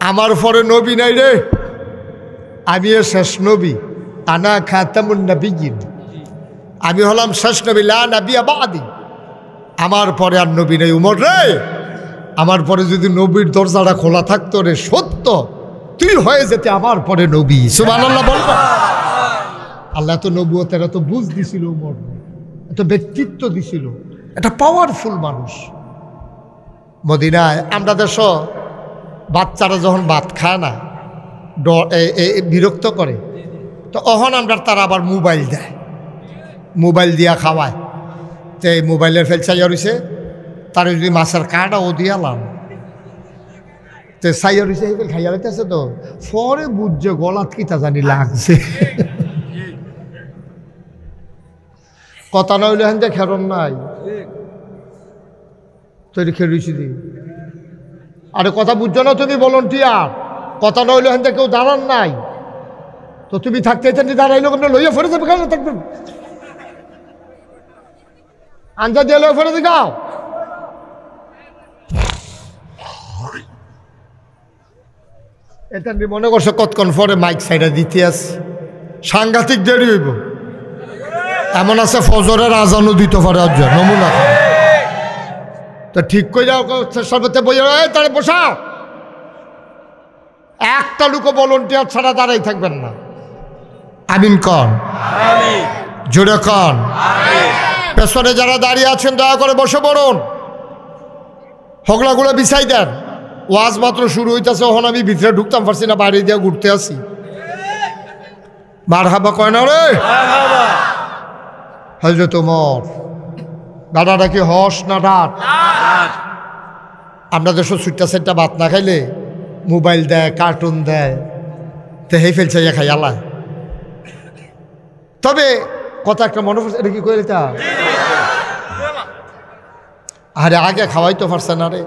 আমার পরে নবী নাই রে, আমি শেষ নবী। আনা খাতামুন নবিয়্যিন, আমি হলাম শেষ নবী, লা নবিয়্যা বাদি। আমার পরে আর নবী নেই। উমর রে, আমার পরে যদি নবীর দরজাটা খোলা থাকতো রে, সত্য তুই হয়ে যেতে আমার পরে নবী। সুবহানাল্লাহ বলবা। আল্লাহ তো নবুয়তের এত বুঝ দিছিল, উমর এত ব্যক্তিত্ব দিছিল, এটা পাওয়ারফুল মানুষ। মদিনায় আমরা দেশ বাচ্চারা যখন ভাত খায় না, বিরক্ত করে, তো অহন আমরা তারা আবার মোবাইল দেয়, মোবাইল দিয়া খাওয়ায়। তো এই মোবাইলের ফেল চাইয়া রয়েছে, তার যদি মাছের কাঁটা ও দিয়ালাম, তো চাইয়া রয়েছে এই খাইয়া লাইতেছে, তো পরে বুঝছে গলাত কিতা জানি লাগছে। কথা না হইলে হেন যে খেরন নাই তৈরি খেয়ে রয়েছি দি। আরে কথা বুঝছো না তুমি? ভলান্টিয়ার। কথা না হইলে হেন কেউ দাঁড়ান নাই, তো তুমি থাকতে দাঁড়াইলো কেন? লইয়া ফেরে যাবে, কেন থাকবেন? আঞ্জা দিয়ে লইয়া ফেরে দিগাও। এটা মনে করছো কতক্ষণ পরে মাইক সাইডে দিতে আসে, সাংঘাতিক দেরি হইব। এমন আছে ফজরের আজানও দিতে পারে, নমুনা। তো ঠিক করে যাও, সর্বতে বইয়া তারা বসাও। একটা লোক ভলান্টিয়ার ছাড়া দাঁড়াই থাকবেন না। আমিন কন, জোরে কন। পেছনে যারা দাঁড়িয়ে আছেন দয়া করে বসে পড়ুন, হগলাগুলো বিছাই দেন। ওয়াজ মাত্র শুরু হইতেছে, ওখানে আমি ভিতরে ঢুকতাম পারছি না, বাইরে দিয়ে ঘুরতে আসি। মারহাবা কয় না রে? হযরত ওমর দাদাটা কি হস না ডাট? আপনাদের সব সুট্টা সেটটা ভাত না খাইলে মোবাইল দেয়, কার্টুন দেয়, তো হেই ফেলছে খাই আল্লাহ। তবে কথা একটা মনে পড়ছে, এটা কি করে তা আরে আগে খাওয়াই তো পারছে না রে।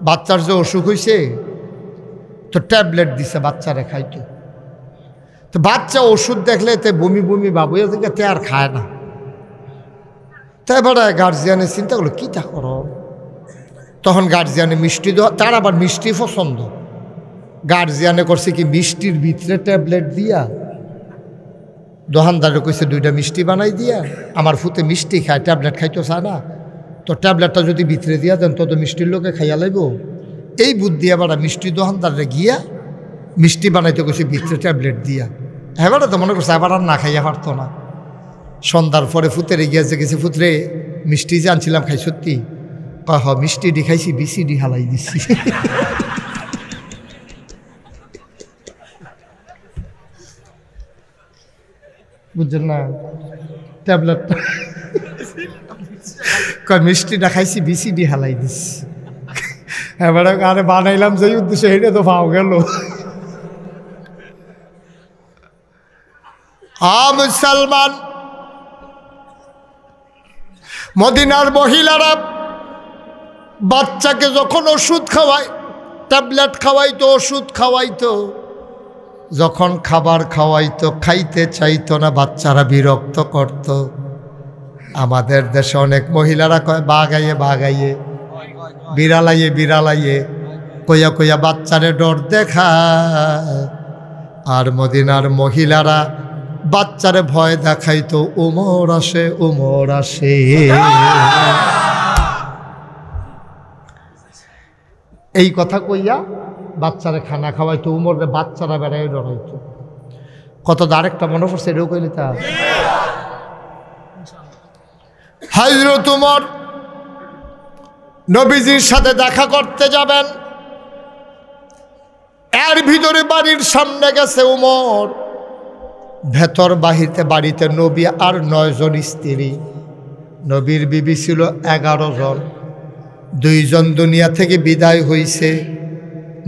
বাচ্চার যে অসুখ হয়েছে তো ট্যাবলেট দিছে বাচ্চারে খাইতে, তো বাচ্চা ওষুধ দেখলে তে বমি বমি বাবু তে আর খায় না। তাই এবার গার্জিয়ানের চিন্তা করলো কীটা করো, তখন গার্জিয়ানে মিষ্টি দেওয়া, তার আবার মিষ্টি পছন্দ। গার্জিয়ানে করছে কি মিষ্টির ভিতরে ট্যাবলেট দিয়া, দোকানদারে কইছে 2টা মিষ্টি বানাই দিয়া, আমার ফুতে মিষ্টি খায়, ট্যাবলেট খাইতো চায় না, তো ট্যাবলেটটা যদি ভিতরে দিয়া দেন তত মিষ্টির লোকে খাইয়া লাইব। এই বুদ্ধি আবার মিষ্টি দোকানদারে গিয়া মিষ্টি বানাইতে কইছে ভিতরে ট্যাবলেট দিয়া। এবারে তো মনে করছে আবার আর না খাইয়া পারতো না। সন্ধ্যার পরে ফুতেরে গিয়েছে, গেছে ফুতরে মিষ্টি যে আনছিলাম খাই সত্যি? হ মিষ্টি ডি খাইছি, বিসিডি হালাই দিচ্ছি। বুঝছেন না ট্যাবলেটটা? মিষ্টিটা খাইছি, বিসিডি হালাই দিচ্ছি। এবারে আরে বানাইলাম যে উদ্দেশ্য, এটা তো পাও গেল। মুসলমান মদিনার মহিলারা বাচ্চাকে যখন ওষুধ খাওয়ায়, ট্যাবলেট খাওয়াইতো, ওষুধ খাওয়াইতো, যখন খাবার খাওয়াইতো খাইতে চাইতো না, বাচ্চারা বিরক্ত করত। আমাদের দেশে অনেক মহিলারা কয় বাগাইয়ে বাগাইয়ে, বিড়ালাইয়ে বিড়ালাইয়ে, কইয়া কইয়া বাচ্চারে ডর দেখায়। আর মদিনার মহিলারা বাচ্চারে ভয় দেখাইতো, উমর আসে উমর আসে। এই কথা কইয়া বাচ্চারে খানা খাওয়াইতো, উমরে বাচ্চারা বেড়াই ডরাইতো। কত আরেকটা মনে পড়ছে, এটাও কইলি তা হযরত উমর নবীজির সাথে দেখা করতে যাবেন, এর ভিতরে বাড়ির সামনে গেছে উমর, ভেতর বাহিরতে বাড়িতে নবী আর 9 জন স্ত্রী। নবীর বিবি ছিল 11 জন, 2 জন দুনিয়া থেকে বিদায় হইছে।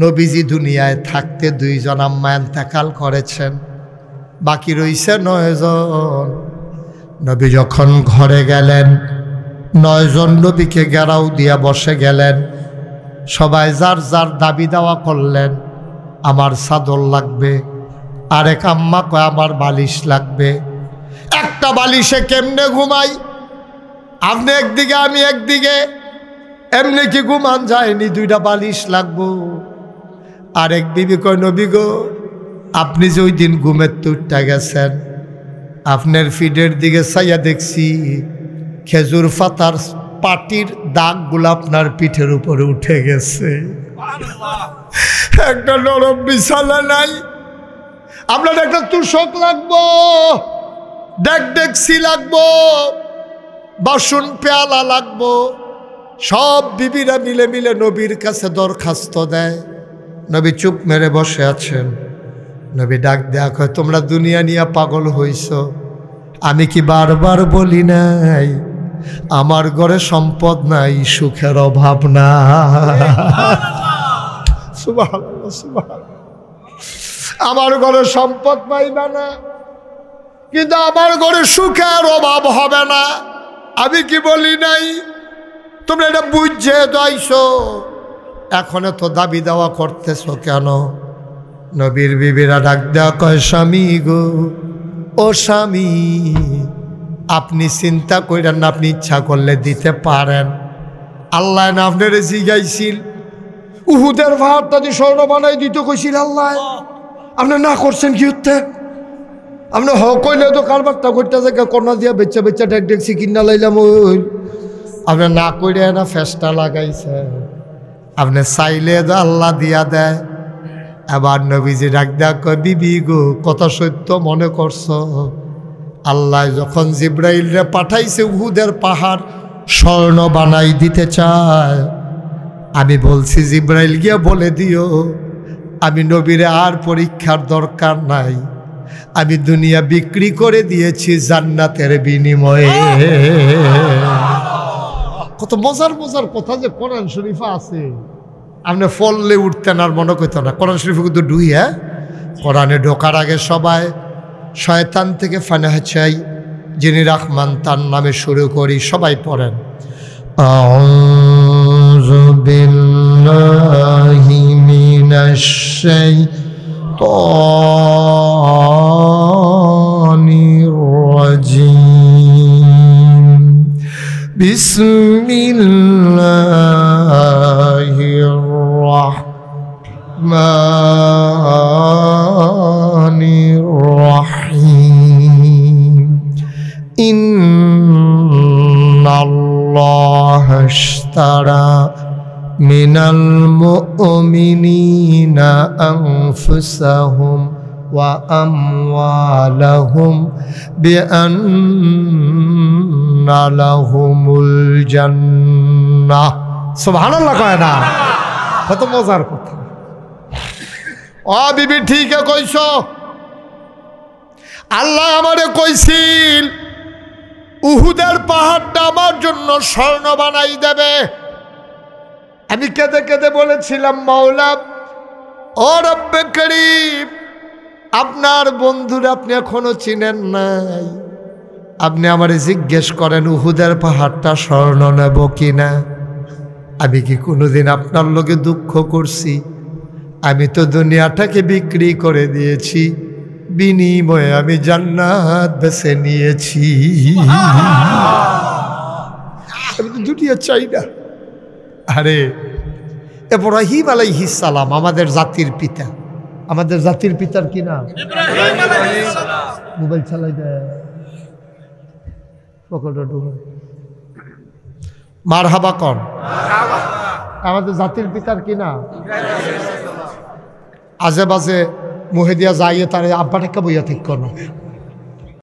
নবীজি দুনিয়ায় থাকতে 2 জন আম্মা ইন্তেকাল করেছেন, বাকি রইছে 9 জন। নবী যখন ঘরে গেলেন, 9 জন নবীকে ঘেরাও দিয়া বসে গেলেন। সবাই যার যার দাবি দেওয়া করলেন, আমার চাদর লাগবে, আরেক আম্মা কয় আমার বালিশ লাগবে। একটা বালিশে কেমনে ঘুমাই, আপনি একদিকে আমি একদিকে, এমনি কি ঘুমান যায়নি, 2টা বালিশ লাগবো। আরেক বিবি কয় নবী গো, আপনি যে ওই দিন ঘুমের তুরটা গেছেন, আপনার ফিডের দিকে চাইয়া দেখছি খেজুর পাতার পাটির দাগগুলো আপনার পিঠের উপরে উঠে গেছে, একটা নরম বিছানা নাই, আপনার একটা তুষক লাগবো, ডেকসি লাগবো, বাসন পেয়ালা লাগবো। সব বিবিরা মিলে মিলে নবীর কাছে দরখাস্ত দেয়। নবী চুপ মেরে বসে আছেন। নবী ডাক দেয়া কয়, তোমরা দুনিয়া নিয়ে পাগল হইছ, আমি কি বারবার বলি নাই আমার ঘরে সম্পদ নাই, সুখের অভাব না? সুবহানাল্লাহ, সুবহানাল্লাহ। আমার ঘরে সম্পদ পাইবা না, কিন্তু আমার ঘরে সুখের অভাব হবে না। আমি কি বলি নাই? তোমরা এটা বুঝছে দাইছো, এখন তো দাবি দেওয়া করতেছ কেন? নবীর বিবিরা ডাক দেওয়া কয়, স্বামী গো, ও স্বামী, আপনি চিন্তা করেন না, আপনি ইচ্ছা করলে দিতে পারেন। আল্লাহ না আপনার জিগাইছিল, উহুদের পাহাড়টা দিয়ে স্বর্ণ বানাই দিতে কইছিল আল্লাহ, আপনি না করছেন কি হতে? আপনি হ কইলে তো কারবারটা করতেছে, কন্যা দিয়া বেচা বেচা ডেকসি কিনা লাইলাম, ওই আপনি না করে না ফেসটা লাগাইছে। আপনি চাইলে তো আল্লাহ দিয়া দেয়। এবার নবীজি ডাক দেয়া কয়, বিবি গো, কথা সত্য মনে করছো? আল্লাহ যখন জিব্রাইলরে পাঠাইছে উহুদের পাহাড় স্বর্ণ বানাই দিতে চায়, আমি বলছি জিব্রাইল গিয়া বলে দিও আমি নবীরে আর পরীক্ষার দরকার নাই, আমি দুনিয়া বিক্রি করে দিয়েছি জান্নাতের বিনিময়ে। কত মজার মজার কথা যে কোরআন শরীফে আছে, আপনি ফললে উঠতেন আর মনে করতেন না। কোরআন শরীফে কিন্তু ডুইয়া, কোরআনে ঢোকার আগে সবাই শয়তান থেকে ফানাহা চাই, যিনি রহমান তার নামে শুরু করি। সবাই পড়েন আউযু বিল্লাহি মিনাশ শাইতানির রাজিম। বিসমিল্লাহির রাহমানির রাহিম। ইন্নাল্লাহা ইশতারা মিনাল মুমিনিনা আনফুসাহুম ওয়া আমওয়ালাহুম বিআন্না লাহুমুল জান্নাহ। সুবহানাল্লাহ কয় না? কত মজার কথা। ও বিবি ঠিক কইছ, আল্লাহ আমারে কইছিল উহুদের পাহাড়টা আমার জন্য স্বর্ণ বানাই দেবে। আমি কেঁদে কেঁদে বলেছিলাম মাওলা ও রব্বে করিম, আপনার বন্ধুরা আপনি এখনো চিনেন নাই, আপনি আমারে জিজ্ঞেস করেন উহুদের পাহাড়টা স্বর্ণ নেব কিনা। আমি কি কোনোদিন আপনার লগে দুঃখ করছি? আমি তো দুনিয়াটাকে বিক্রি করে দিয়েছি, বিনিময়ে আমি জান্নাত বেছে নিয়েছি। আমি তো দুনিয়া চাই না। আরে ইব্রাহিম আলাইহিস সালাম আমাদের জাতির পিতা, আমাদের জাতির পিতার কি নাম? মোবাইল চালাই দেয় মারহাবা কন। আমাদের জাতির পিতার কি নাম? আজে বাজে মুহে দিয়া যাইয়ে তার আব্বাটাকে বইয়া ঠিক করো।